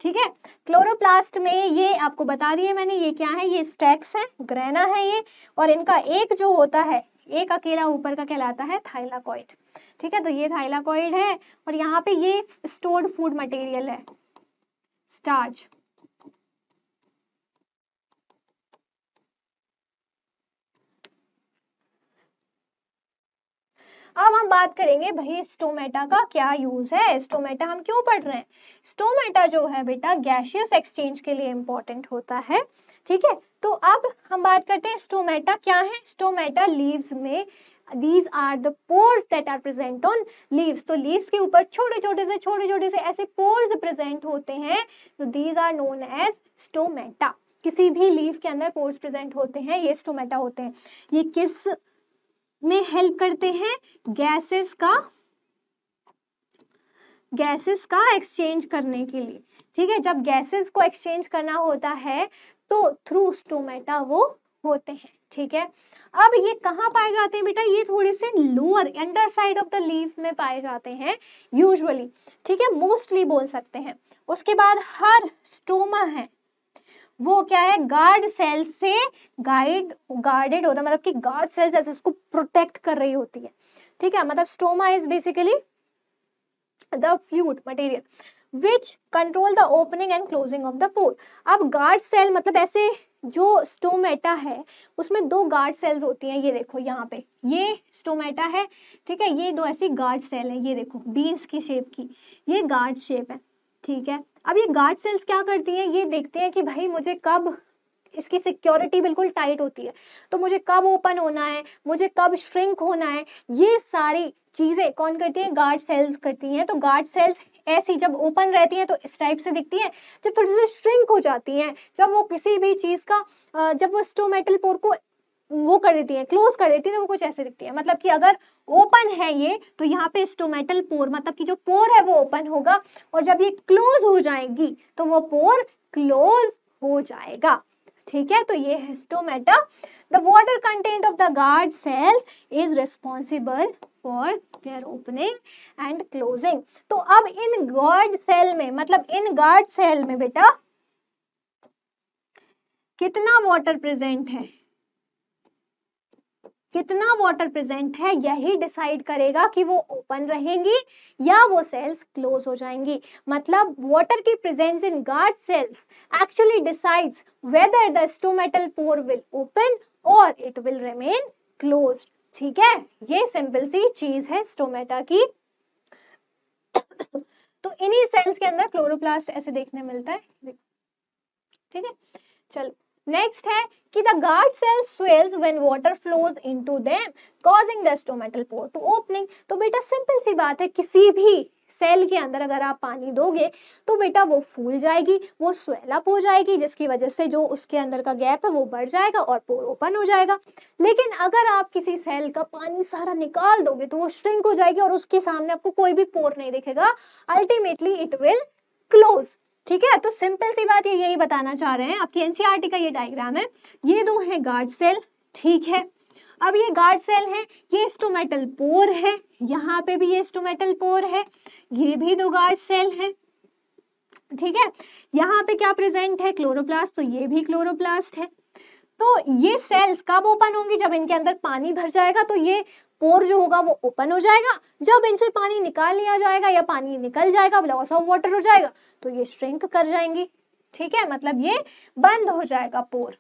ठीक है। क्लोरोप्लास्ट में ये आपको बता दिए मैंने, ये क्या है, ये स्टैक्स है, ग्रेना है ये, और इनका एक जो होता है, एक अकेला ऊपर का कहलाता है थाइलाकॉइड, ठीक है। तो ये थाइलाकॉइड है, और यहाँ पे ये स्टोर्ड फूड मटेरियल है, स्टार्च। अब हम बात करेंगे भाई स्टोमेटा का क्या यूज है, स्टोमेटा हम क्यों पढ़ रहे हैं। स्टोमेटा जो है बेटा गैसियस एक्सचेंज के लिए इंपॉर्टेंट होता है, ठीक है। तो अब हम बात करते हैं स्टोमेटा क्या है। स्टोमेटा लीव्स में, these are the pores that are present on leaves, तो leaves के ऊपर छोटे छोटे से ऐसे pores प्रेजेंट होते हैं, तो these are known as stomata। किसी भी लीफ के अंदर pores प्रेजेंट होते हैं, ये स्टोमेटा होते हैं। ये किस में हेल्प करते हैं, गैसेस का एक्सचेंज करने के लिए, ठीक है। जब गैसेस को एक्सचेंज करना होता है तो थ्रू स्टोमेटा वो होते हैं, ठीक है। अब ये कहाँ पाए जाते हैं बेटा, ये थोड़े से lower under side of the leaf में पाए जाते हैं यूजुअली, ठीक है, मोस्टली बोल सकते हैं। उसके बाद हर स्टोमा है वो क्या है, गार्ड सेल से गार्डेड होता है, मतलब कि गार्ड सेल्स ऐसे उसको प्रोटेक्ट कर रही होती है, ठीक है। मतलब stoma is basically the fluid material which control the opening and closing of the pore. अब गार्ड सेल मतलब ऐसे जो स्टोमेटा है उसमें दो गार्ड सेल्स होती हैं, ये देखो यहाँ पे ये स्टोमेटा है, ठीक है, ये दो ऐसी गार्ड सेल है, ये देखो बीन्स की शेप की, ये गार्ड शेप है, ठीक है। अब ये गार्ड सेल्स क्या करती हैं, ये देखते हैं कि भाई मुझे कब, इसकी सिक्योरिटी बिल्कुल टाइट होती है, तो मुझे कब ओपन होना है, मुझे कब श्रिंक होना है, ये सारी चीजें कौन करती है, गार्ड सेल्स करती हैं। तो गार्ड सेल्स ऐसी जब ओपन रहती हैं तो इस टाइप से दिखती हैं, जब थोड़ी सी श्रिंक हो जाती हैं, जब वो किसी भी चीज का जब वो स्टोमेटल पोर को वो कर देती है, क्लोज कर देती है, तो वो कुछ ऐसे दिखती है। मतलब कि अगर ओपन है ये, तो यहाँ पे स्टोमेटल पोर मतलब कि जो पोर है वो ओपन होगा, और जब ये क्लोज हो जाएगी तो वो पोर क्लोज हो जाएगा, ठीक है। तो ये है stomata. The water content of the guard sales is responsible for their opening and closing. तो अब इन गार्ड सेल में, मतलब इन गार्ड सेल में बेटा कितना वाटर प्रेजेंट है, कितना वाटर प्रेजेंट है, यही डिसाइड करेगा कि वो ओपन रहेंगी या वो सेल्स क्लोज हो जाएंगी। मतलब वाटर की presence in guard cells actually decides whether the stomatal pour will open और इट विल रिमेन क्लोज्ड, ठीक है। ये सिंपल सी चीज है स्टोमेटा की। तो इन्हीं सेल्स के अंदर क्लोरोप्लास्ट ऐसे देखने मिलता है, ठीक है। चलो नेक्स्ट है कि the guard cells swells when water flows into them causing the stomatal pore to opening. तो बेटा सिंपल सी बात है, किसी भी सेल के अंदर अगर आप पानी दोगे तो बेटा वो फूल जाएगी, वो स्वेल अप हो जाएगी, जिसकी वजह से जो उसके अंदर का गैप है वो बढ़ जाएगा और पोर ओपन हो जाएगा। लेकिन अगर आप किसी सेल का पानी सारा निकाल दोगे तो वो श्रिंक हो जाएगी और उसके सामने आपको कोई भी पोर नहीं दिखेगा, अल्टीमेटली इट विल क्लोज। ठीक है, तो सिंपल सी बात ये यही बताना चाह रहे हैं। आपकी एनसीईआरटी का ये डायग्राम है, ये दो है गार्ड सेल। ठीक है, अब ये गार्ड सेल है, ये स्टोमेटल पोर है, यहाँ पे भी ये स्टोमेटल पोर है, ये भी दो गार्ड सेल है। ठीक है, यहाँ पे क्या प्रेजेंट है, क्लोरोप्लास्ट, तो ये भी क्लोरोप्लास्ट है। तो ये सेल्स कब ओपन होंगी, जब इनके अंदर पानी भर जाएगा तो ये पोर जो होगा वो ओपन हो जाएगा। जब इनसे पानी निकाल लिया जाएगा या पानी निकल जाएगा, लॉस ऑफ वाटर हो जाएगा, तो ये श्रिंक कर जाएंगी। ठीक है, मतलब ये बंद हो जाएगा पोर।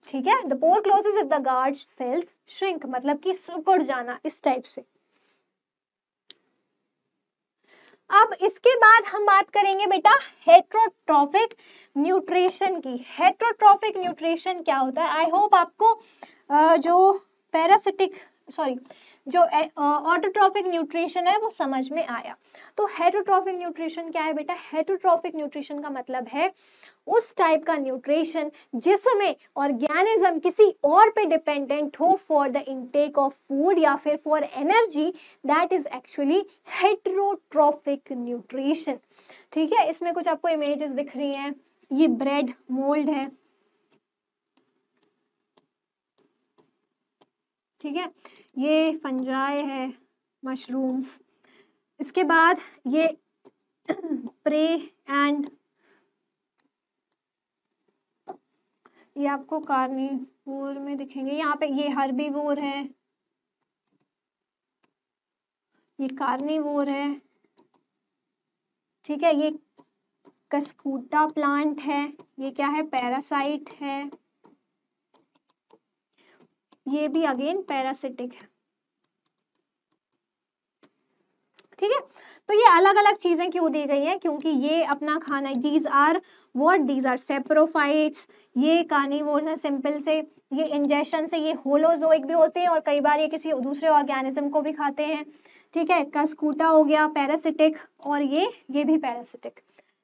ठीक है, the pore closes if the guard cells shrink, मतलब कि सिकुड़ जाना, इस टाइप से। अब इसके बाद हम बात करेंगे बेटा हेट्रोट्रॉफिक न्यूट्रिशन की। हेट्रोट्रॉफिक न्यूट्रिशन क्या होता है? आई होप आपको जो पैरासिटिक जो ऑटोट्रॉफिक न्यूट्रिशन है वो समझ में आया। तो हेट्रोट्रॉफिक न्यूट्रिशन क्या है बेटा? हेट्रोट्रॉफिक न्यूट्रिशन का मतलब है उस टाइप का न्यूट्रिशन जिसमें ऑर्गेनिज्म किसी और पे डिपेंडेंट हो for the intake of food या फिर for energy, that is actually heterotrophic nutrition. ठीक है, इसमें कुछ आपको इमेजेस दिख रही हैं, ये ब्रेड मोल्ड है। ठीक है, ये फंजाई है, मशरूम्स। इसके बाद ये प्रे एंड ये आपको कार्निवोर में दिखेंगे। यहाँ पे ये हर्बीवोर है, ये कार्निवोर है। ठीक है, ये कस्कूटा प्लांट है, ये क्या है? पैरासाइट है। ये भी अगेन पैरासिटिक है। ठीक है, तो ये अलग अलग चीजें क्यों दी गई हैं? क्योंकि ये अपना खाना, these are what, these are saprophytes. ये कार्निवोर है सिंपल से, ये इंजेक्शन से, ये होलोजोइक भी होते हैं और कई बार ये किसी दूसरे ऑर्गेनिज्म को भी खाते हैं। ठीक है, कस्कूटा हो गया पैरासिटिक और ये भी पैरासिटिक।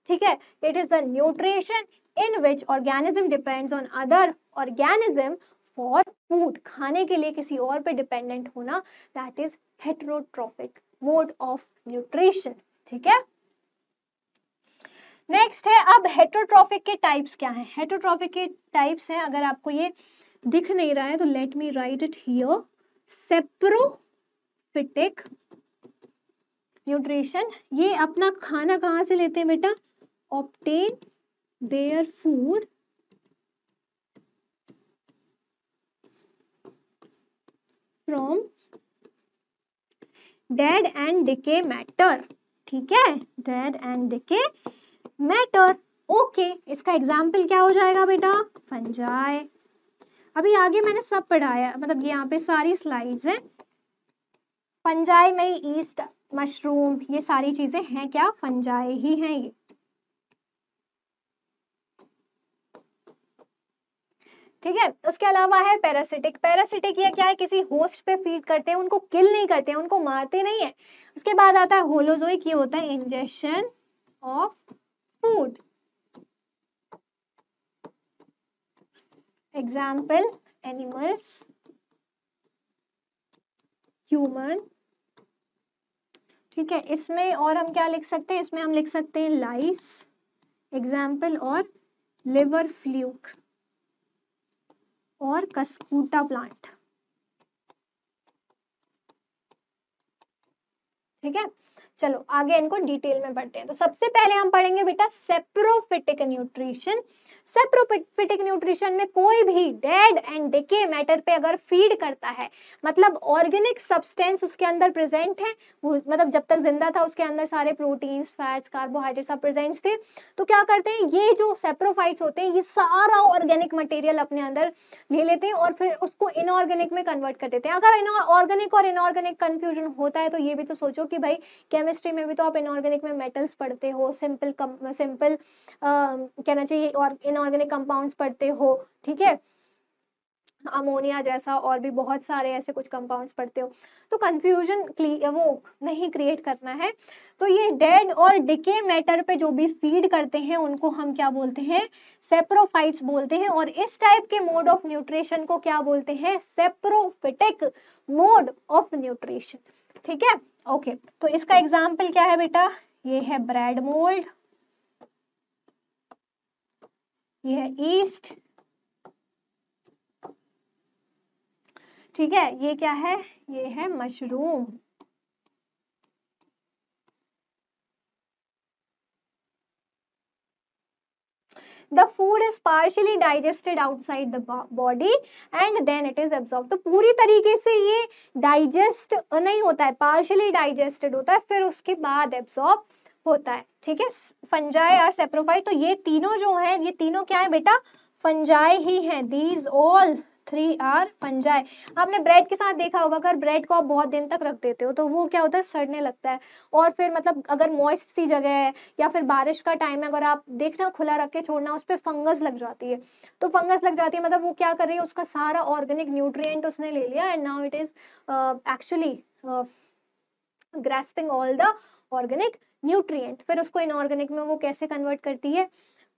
ठीक है, it is the nutrition in which organism depends on other organism for food. खाने के लिए किसी और पे डिपेंडेंट होना, that is heterotrophic mode of nutrition. ठीक है, नेक्स्ट है अब हेट्रोट्रॉफिक के टाइप्स क्या हैं? हेट्रोट्रॉफिक के टाइप्स हैं, अगर आपको ये दिख नहीं रहा है तो let me right it here. Saprophytic nutrition, ये अपना खाना कहाँ से लेते हैं बेटा? Obtain their food from dead and decay matter. ठीक है, dead and decay matter. Okay, इसका एग्जाम्पल क्या हो जाएगा बेटा? फंजाई। अभी आगे मैंने सब पढ़ाया, मतलब यहाँ पे सारी स्लाइड्स हैं। फंजाई में ईस्ट, मशरूम, ये सारी चीजें हैं क्या? फंजाई ही हैं ये। ठीक है, उसके अलावा है पैरासिटिक। पैरासिटिक ये क्या है? किसी होस्ट पे फीड करते हैं, उनको किल नहीं करते हैं, उनको मारते नहीं है। उसके बाद आता है होलोजोइक, ये होता है injection of food. Example animals, human. ठीक है, इसमें और हम क्या लिख सकते हैं? इसमें हम लिख सकते हैं लाइस एग्जाम्पल, और लिवर फ्लूक, और कस्कूटा प्लांट। ठीक है, चलो आगे इनको डिटेल में पढ़ते हैं। तो सबसे पहले हम पढ़ेंगे बेटा सेप्रोफिटिक न्यूट्रिशन। सेप्रोफिटिक न्यूट्रिशन में कोई भी डेड एंड डिके मैटर पे अगर फीड करता है, मतलब ऑर्गेनिक सब्सटेंस उसके अंदर प्रेजेंट है, वो मतलब जब तक जिंदा था उसके अंदर सारे प्रोटीन्स, फैट्स, कार्बोहाइड्रेट सब प्रेजेंट थे, तो क्या करते हैं ये जो सेप्रोफाइट्स होते हैं, ये सारा ऑर्गेनिक मटेरियल अपने अंदर ले लेते हैं और फिर उसको इनऑर्गेनिक में कन्वर्ट कर देते हैं। अगर ऑर्गेनिक और इनऑर्गेनिक कंफ्यूजन होता है तो ये भी तो सोचो कि भाई केमिस्ट्री में भी तो आप इनऑर्गेनिक में मेटल्स पढ़ते हो, सिंपल कहना चाहिए, और इनऑर्गेनिक कंपाउंड्स पढ़ते हो। ठीक है, अमोनिया जैसा और भी बहुत सारे ऐसे कुछ कंपाउंड्स पढ़ते हो, तो कंफ्यूजन वो नहीं क्रिएट करना है। तो ये डेड और डिके मैटर पे जो भी फीड करते हैं उनको हम क्या बोलते हैं, सेप्रोफाइट्स बोलते हैं। और इस टाइप के मोड ऑफ न्यूट्रिशन को क्या बोलते हैं, सेप्रोफिटिक मोड ऑफ न्यूट्रिशन। ठीक है, ओके। तो इसका एग्जाम्पल क्या है बेटा, ये है ब्रेड मोल्ड, ये है ईस्ट, ठीक है, ये क्या है, ये है mushroom. The food is partially digested outside the body and then it is absorbed। तो पूरी तरीके से ये डाइजेस्ट नहीं होता है, पार्शियली डाइजेस्टेड होता है, फिर उसके बाद एब्सॉर्ब होता है। ठीक है, फंजाई और सेप्रोफाइट, तो ये तीनों जो हैं, ये तीनों क्या है बेटा, फंजाई ही हैं। These all 3 are fungi. आपने ब्रेड के साथ देखा होगा, अगर ब्रेड को आप बहुत दिन तक रख देते हो तो वो क्या होता है, सड़ने लगता है। और फिर मतलब अगर मॉइस्ट सी जगह है या फिर बारिश का टाइम है, अगर आप देखना खुला रख के छोड़ना, उस पर फंगस लग जाती है। तो फंगस लग जाती है मतलब वो क्या कर रही है, उसका सारा ऑर्गेनिक न्यूट्रिएंट उसने ले लिया and now it is actually grasping all the organic nutrient. फिर उसको इनऑर्गेनिक में वो कैसे कन्वर्ट करती है,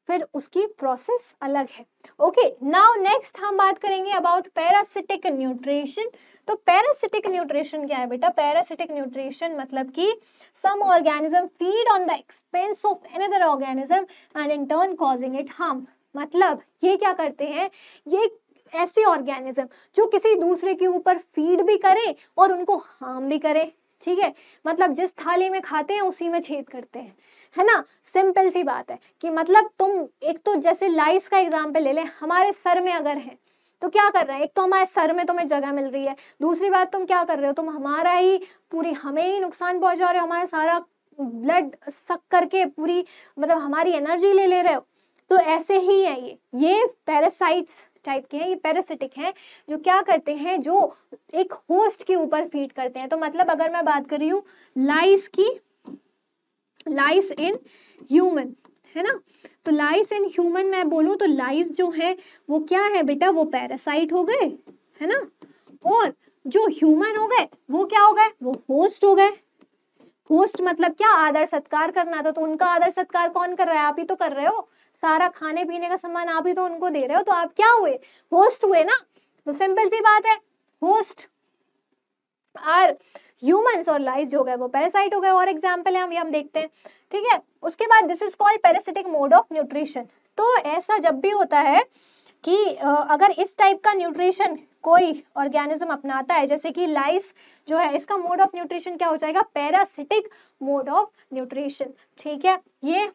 फिर उसकी प्रोसेस अलग है। ओके, नाउ नेक्स्ट हम बात करेंगे अबाउट पैरासिटिक न्यूट्रिशन। तो पैरासिटिक न्यूट्रिशन क्या है बेटा, पैरासिटिक न्यूट्रिशन मतलब कि some organism feed on the expense of another organism and in turn causing it harm. मतलब ये क्या करते हैं, ये ऐसे ऑर्गेनिज्म जो किसी दूसरे के ऊपर फीड भी करे और उनको हार्म भी करे। ठीक है, मतलब जिस थाली में खाते हैं उसी में छेद करते हैं, है ना। सिंपल सी बात है कि मतलब तुम एक तो जैसे लाइस का एग्जांपल ले लें, हमारे सर में अगर है तो क्या कर रहे हैं, एक तो हमारे सर में तुम्हें जगह मिल रही है, दूसरी बात तुम क्या कर रहे हो, तुम हमारा ही पूरी हमें ही नुकसान पहुंचा रहे हो, हमारा सारा ब्लड सक करके पूरी मतलब हमारी एनर्जी ले रहे हो। तो ऐसे ही है ये पैरासाइट्स टाइप के हैं, ये पैरासिटिक हैं जो क्या करते हैं, जो एक होस्ट के ऊपर फीड करते हैं। तो मतलब अगर मैं बात कर रही हूँ लाइस की, लाइस इन ह्यूमन, है ना, तो लाइस इन ह्यूमन मैं बोलूँ तो लाइस जो है वो क्या है बेटा, वो पैरासाइट हो गए, है ना, और जो ह्यूमन हो गए वो क्या हो गए, वो होस्ट हो गए। होस्ट मतलब क्या, आदर सत्कार करना था, तो उनका आदर सत्कार कौन कर रहा है, आप ही तो कर रहे हो, सारा खाने पीने का सामान आप ही तो उनको दे रहे हो, तो आप क्या हुए, होस्ट हुए ना। तो सिंपल सी बात है, होस्ट आर ह्यूमंस और लाइस जो गए वो पैरासाइट हो गए। और एग्जांपल है हम देखते हैं। ठीक है, उसके बाद this is called parasitic mode of nutrition. तो ऐसा जब भी होता है कि अगर इस टाइप का न्यूट्रिशन कोई ऑर्गेनिज्म अपनाता है, जैसे कि लाइस जो है, इसका मोड ऑफ न्यूट्रिशन क्या हो जाएगा, पैरासिटिक मोड ऑफ न्यूट्रिशन। ठीक है, ये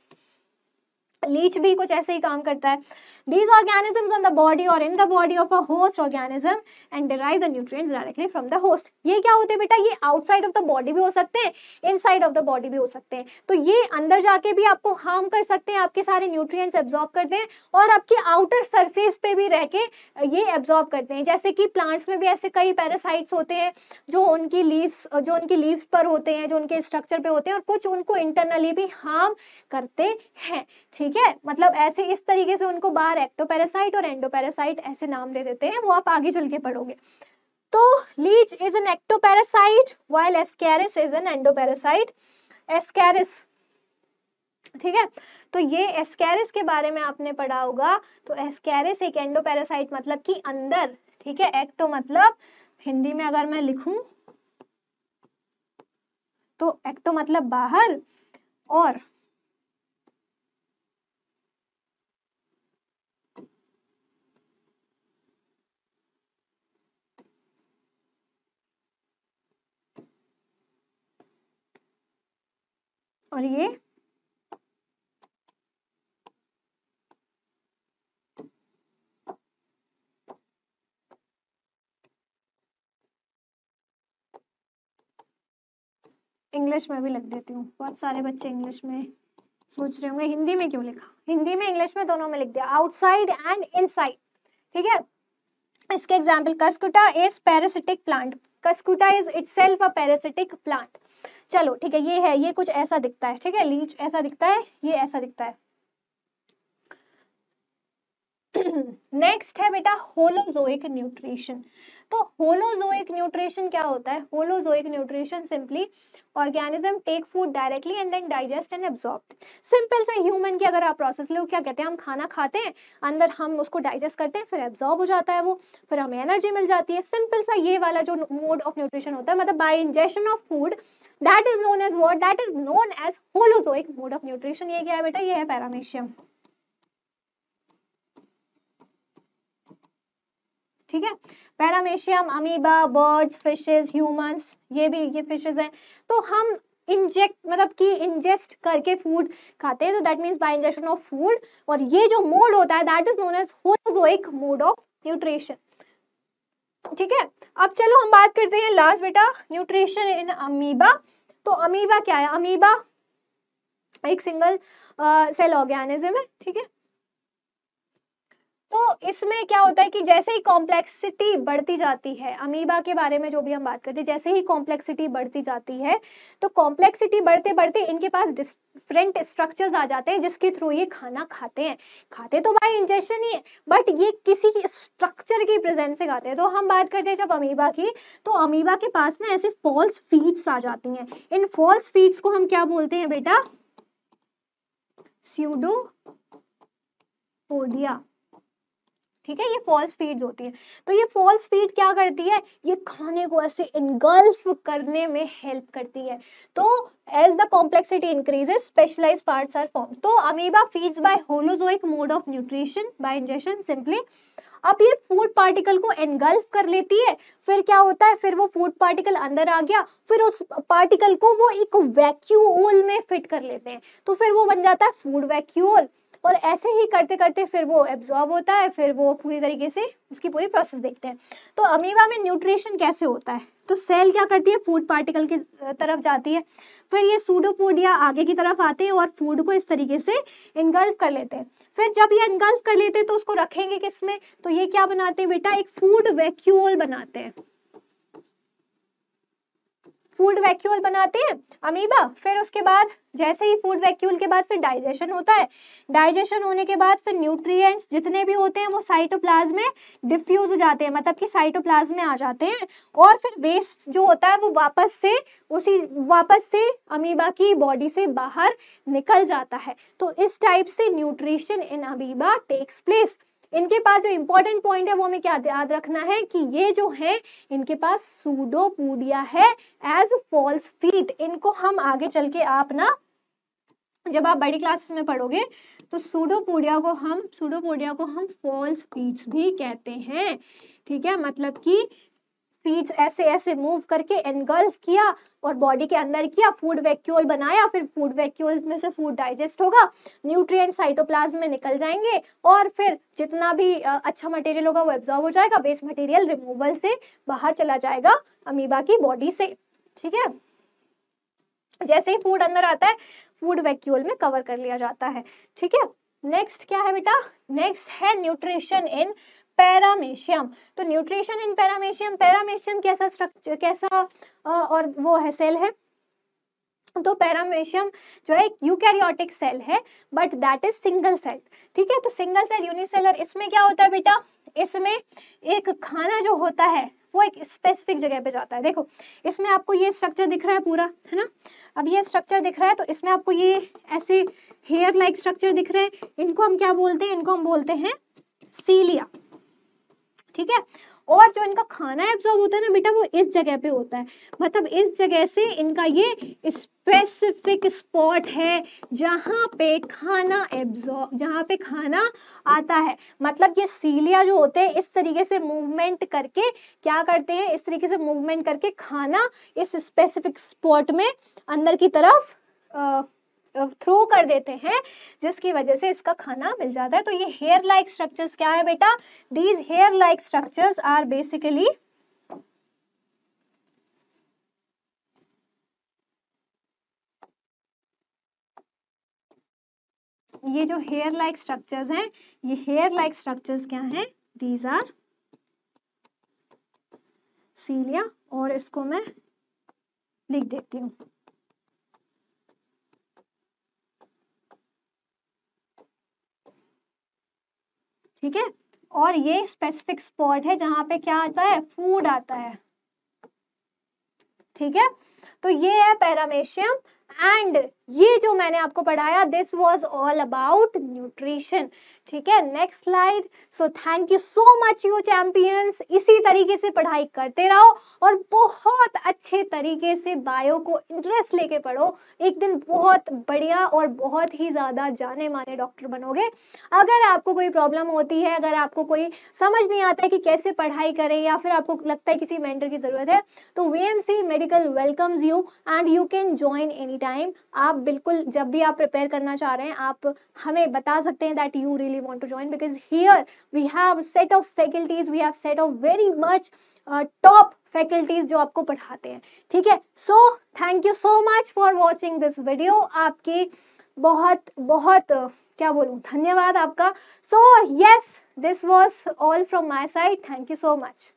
लीच भी कुछ ऐसे ही काम करता है। These organisms on the body or in the body of a host organism and derive the nutrients directly from the host। ये क्या होते हैं बेटा, ये आउटसाइड ऑफ द बॉडी भी हो सकते हैं, इनसाइड ऑफ द बॉडी भी हो सकते हैं। तो ये अंदर जाके भी आपको हार्म कर सकते हैं, आपके सारे न्यूट्रिएंट्स एब्जॉर्ब करते हैं और आपके आउटर सरफेस पे भी रह के ये एब्जॉर्ब करते हैं। जैसे कि प्लांट्स में भी ऐसे कई पैरासाइट्स होते हैं जो उनकी लीव्स पर होते हैं, जो उनके स्ट्रक्चर पे होते हैं, और कुछ उनको इंटरनली भी हार्म करते हैं। ठीक है, मतलब ऐसे इस तरीके से उनको बाहर एक्टोपैरासाइट और एंडोपैरासाइट ऐसे नाम दे देते हैं, वो आप आगे चल के पढ़ोगे। तो leech is an ectoparasite while ascaris is an endoparasite. Ascaris, ठीक है, तो ये एस्कैरिस के बारे में आपने पढ़ा होगा। तो एस्कैरिस एक एंडोपैरासाइट मतलब कि अंदर, ठीक है, एक्टो मतलब हिंदी में अगर मैं लिखूं तो एक्टो मतलब बाहर, और ये इंग्लिश में भी लिख देती हूँ, बहुत सारे बच्चे इंग्लिश में सोच रहे होंगे हिंदी में क्यों लिखा, हिंदी में इंग्लिश में दोनों में लिख दिया, आउटसाइड एंड इनसाइड। ठीक है, इसके example, Cuscuta is parasitic plant, Cuscuta is itself a parasitic plant. चलो ठीक है, ये है, ये कुछ ऐसा दिखता है, ठीक है, लीच ऐसा दिखता है, ये ऐसा दिखता है। नेक्स्ट है बेटा होलोजोइक न्यूट्रिशन। तो होलोजोइक न्यूट्रिशन क्या होता है? Holozoic nutrition simply organism take food directly and then digest and absorb. Simple सा ह्यूमन की अगर आप प्रोसेस लो, क्या कहते हैं, हम खाना खाते हैं, अंदर हम उसको डाइजेस्ट करते हैं, फिर एब्जॉर्ब हो जाता है वो, फिर हमें एनर्जी मिल जाती है। सिंपल सा ये वाला जो मोड ऑफ न्यूट्रिशन होता है, मतलब by ingestion of food, that is known as what? That is known as holozoic mode of nutrition. ये क्या है बेटा? ये है पैरामीशियम। ठीक है, paramecium, amoeba, birds, fishes, humans, ये फिशेस हैं। तो हम इंजेक्ट मतलब कि इंजेस्ट करके फूड खाते हैं, तो that means by injection of food. और ये जो मोड होता है that is known as holozoic mode of nutrition. ठीक है, अब चलो हम बात करते हैं लास्ट बेटा, न्यूट्रिशन इन अमीबा। तो अमीबा क्या है? अमीबा एक सिंगल सेल ऑर्गेनिज्म है। ठीक है, तो इसमें क्या होता है कि जैसे ही कॉम्प्लेक्सिटी बढ़ती जाती है, अमीबा के बारे में जो भी हम बात करते हैं, जैसे ही कॉम्प्लेक्सिटी बढ़ती जाती है, तो कॉम्प्लेक्सिटी बढ़ते बढ़ते इनके पास डिफरेंट स्ट्रक्चर्स आ जाते हैं जिसके थ्रू ये खाना खाते हैं। खाते तो बाय इंजेशन ही है, बट ये किसी स्ट्रक्चर की प्रेजेंस से खाते हैं। तो हम बात करते हैं जब अमीबा की, तो अमीबा के पास ना ऐसे फॉल्स फीड्स आ जाती हैं। इन फॉल्स फीड्स को हम क्या बोलते हैं बेटा? स्यूडोपोडिया। ठीक है, ये फॉल्स फीड्स होती है। तो ये फॉल्स फीड क्या करती है? ये खाने को ऐसे इनगल्फ करने में हेल्प करती है। तो as the complexity increases specialised parts are form. तो amoeba feeds by holozoic mode of nutrition by ingestion simply. अब ये फूड पार्टिकल को एनगल्फ कर लेती है, फिर क्या होता है, फिर वो फूड पार्टिकल अंदर आ गया, फिर उस पार्टिकल को वो एक वैक्यूल में फिट कर लेते हैं, तो फिर वो बन जाता है फूड वैक्यूल। और ऐसे ही करते करते फिर वो एब्जॉर्ब होता है, फिर वो पूरी तरीके से उसकी पूरी प्रोसेस देखते हैं। तो अमीबा में न्यूट्रिशन कैसे होता है? तो सेल क्या करती है? फूड पार्टिकल की तरफ जाती है, फिर ये सूडोपोडिया आगे की तरफ आते हैं और फूड को इस तरीके से इनगल्फ कर लेते हैं। फिर जब ये इनगल्फ कर लेते हैं तो उसको रखेंगे किस में? तो ये क्या बनाते हैं बेटा? एक फूड वैक्यूल बनाते हैं। फूड वैक्यूल बनाते हैं अमीबा। फिर उसके बाद जैसे ही फूड वैक्यूल के बाद फिर डाइजेशन होता है। डाइजेशन होने के बाद फिर न्यूट्रिएंट्स जितने भी होते हैं वो साइटोप्लाज्म में डिफ्यूज हो जाते हैं, मतलब कि साइटोप्लाज्म में आ जाते हैं। और फिर वेस्ट जो होता है वो वापस से अमीबा की बॉडी से बाहर निकल जाता है। तो इस टाइप से nutrition in amoeba takes place. इनके पास जो इंपॉर्टेंट पॉइंट है वो हमें क्या याद रखना है कि ये जो है इनके पास सूडोपोडिया है एज फॉल्स फीट। इनको हम आगे चल के आप ना जब आप बड़ी क्लासेस में पढ़ोगे तो सूडोपोडिया को हम फॉल्स फीट्स भी कहते हैं। ठीक है, मतलब कि फीड्स ऐसे ऐसे मूव करके एनगल्फ किया और बॉडी के अंदर किया, फूड वैक्यूल बनाया, फिर फूड वैक्यूल में से फूड डाइजेस्ट होगा, न्यूट्रिएंट साइटोप्लाज्म में निकल जाएंगे और फिर जितना भी अच्छा मटेरियल होगा वो एब्जॉर्ब हो जाएगा, वेस्ट मटेरियल रिमूवल से बाहर चला जाएगा अमीबा की बॉडी से। ठीक है, जैसे ही फूड अंदर आता है फूड वैक्यूल में कवर कर लिया जाता है। ठीक है, नेक्स्ट क्या है बेटा? नेक्स्ट है न्यूट्रिशन इन पैरामीशियम। तो न्यूट्रिशन इन पैरामीशियम, पैरामीशियम कैसा स्ट्रक्चर, कैसा और वो है सेल है? तो पैरामीशियम जो है यूकैरियोटिक सेल है, but that is single cell. ठीक है, तो सिंगल सेल यूनिसेलर। इसमें क्या होता है बेटा? इसमें एक खाना जो होता है वो एक स्पेसिफिक जगह पे जाता है। देखो इसमें आपको ये स्ट्रक्चर दिख रहा है पूरा, है ना? अब ये स्ट्रक्चर दिख रहा है तो इसमें आपको ये ऐसे हेयर लाइक स्ट्रक्चर दिख रहे हैं। इनको हम क्या बोलते हैं? इनको हम बोलते हैं सीलिया। ठीक है, और जो इनका खाना एब्जॉर्ब होता है ना बेटा वो इस जगह पे होता है, मतलब इस जगह से इनका ये स्पेसिफिक स्पॉट है जहां पे खाना आता है। मतलब ये सीलिया जो होते हैं इस तरीके से मूवमेंट करके क्या करते हैं? इस तरीके से मूवमेंट करके खाना इस स्पेसिफिक स्पॉट में अंदर की तरफ थ्रो कर देते हैं, जिसकी वजह से इसका खाना मिल जाता है। तो ये हेयर लाइक स्ट्रक्चर्स क्या है बेटा? These hair like structures are basically ये जो हेयर लाइक स्ट्रक्चर्स हैं, ये हेयर लाइक स्ट्रक्चर्स क्या हैं? These are cilia. और इसको मैं लिख देती हूँ। ठीक है, और ये स्पेसिफिक स्पॉट है जहाँ पे क्या आता है, फूड आता है। ठीक है, तो ये है पैरामेशियम एंड ये जो मैंने आपको पढ़ाया this was all about nutrition. ठीक है, next slide. So thank you so much you champions, इसी तरीके से पढ़ाई करते रहो और बहुत अच्छे तरीके से बायो को इंटरेस्ट लेके पढ़ो, एक दिन बहुत बढ़िया और बहुत ही ज़्यादा जाने माने डॉक्टर बनोगे। अगर आपको कोई प्रॉब्लम होती है, अगर आपको कोई समझ नहीं आता है कि कैसे पढ़ाई करें या फिर आपको लगता है किसी मेंटर की ज़रूरत है, तो VMC medical welcomes you and you can join any time. आप बिल्कुल जब भी आप प्रिपेयर करना चाह रहे हैं आप हमें बता सकते हैं that you really want to join, because here we have set of faculties, we have set of very much top faculties जो आपको पढ़ाते हैं। ठीक है, so thank you so much for watching this video. आपकी बहुत बहुत क्या बोलूँ, धन्यवाद आपका। So yes, this was all from my side, thank you so much.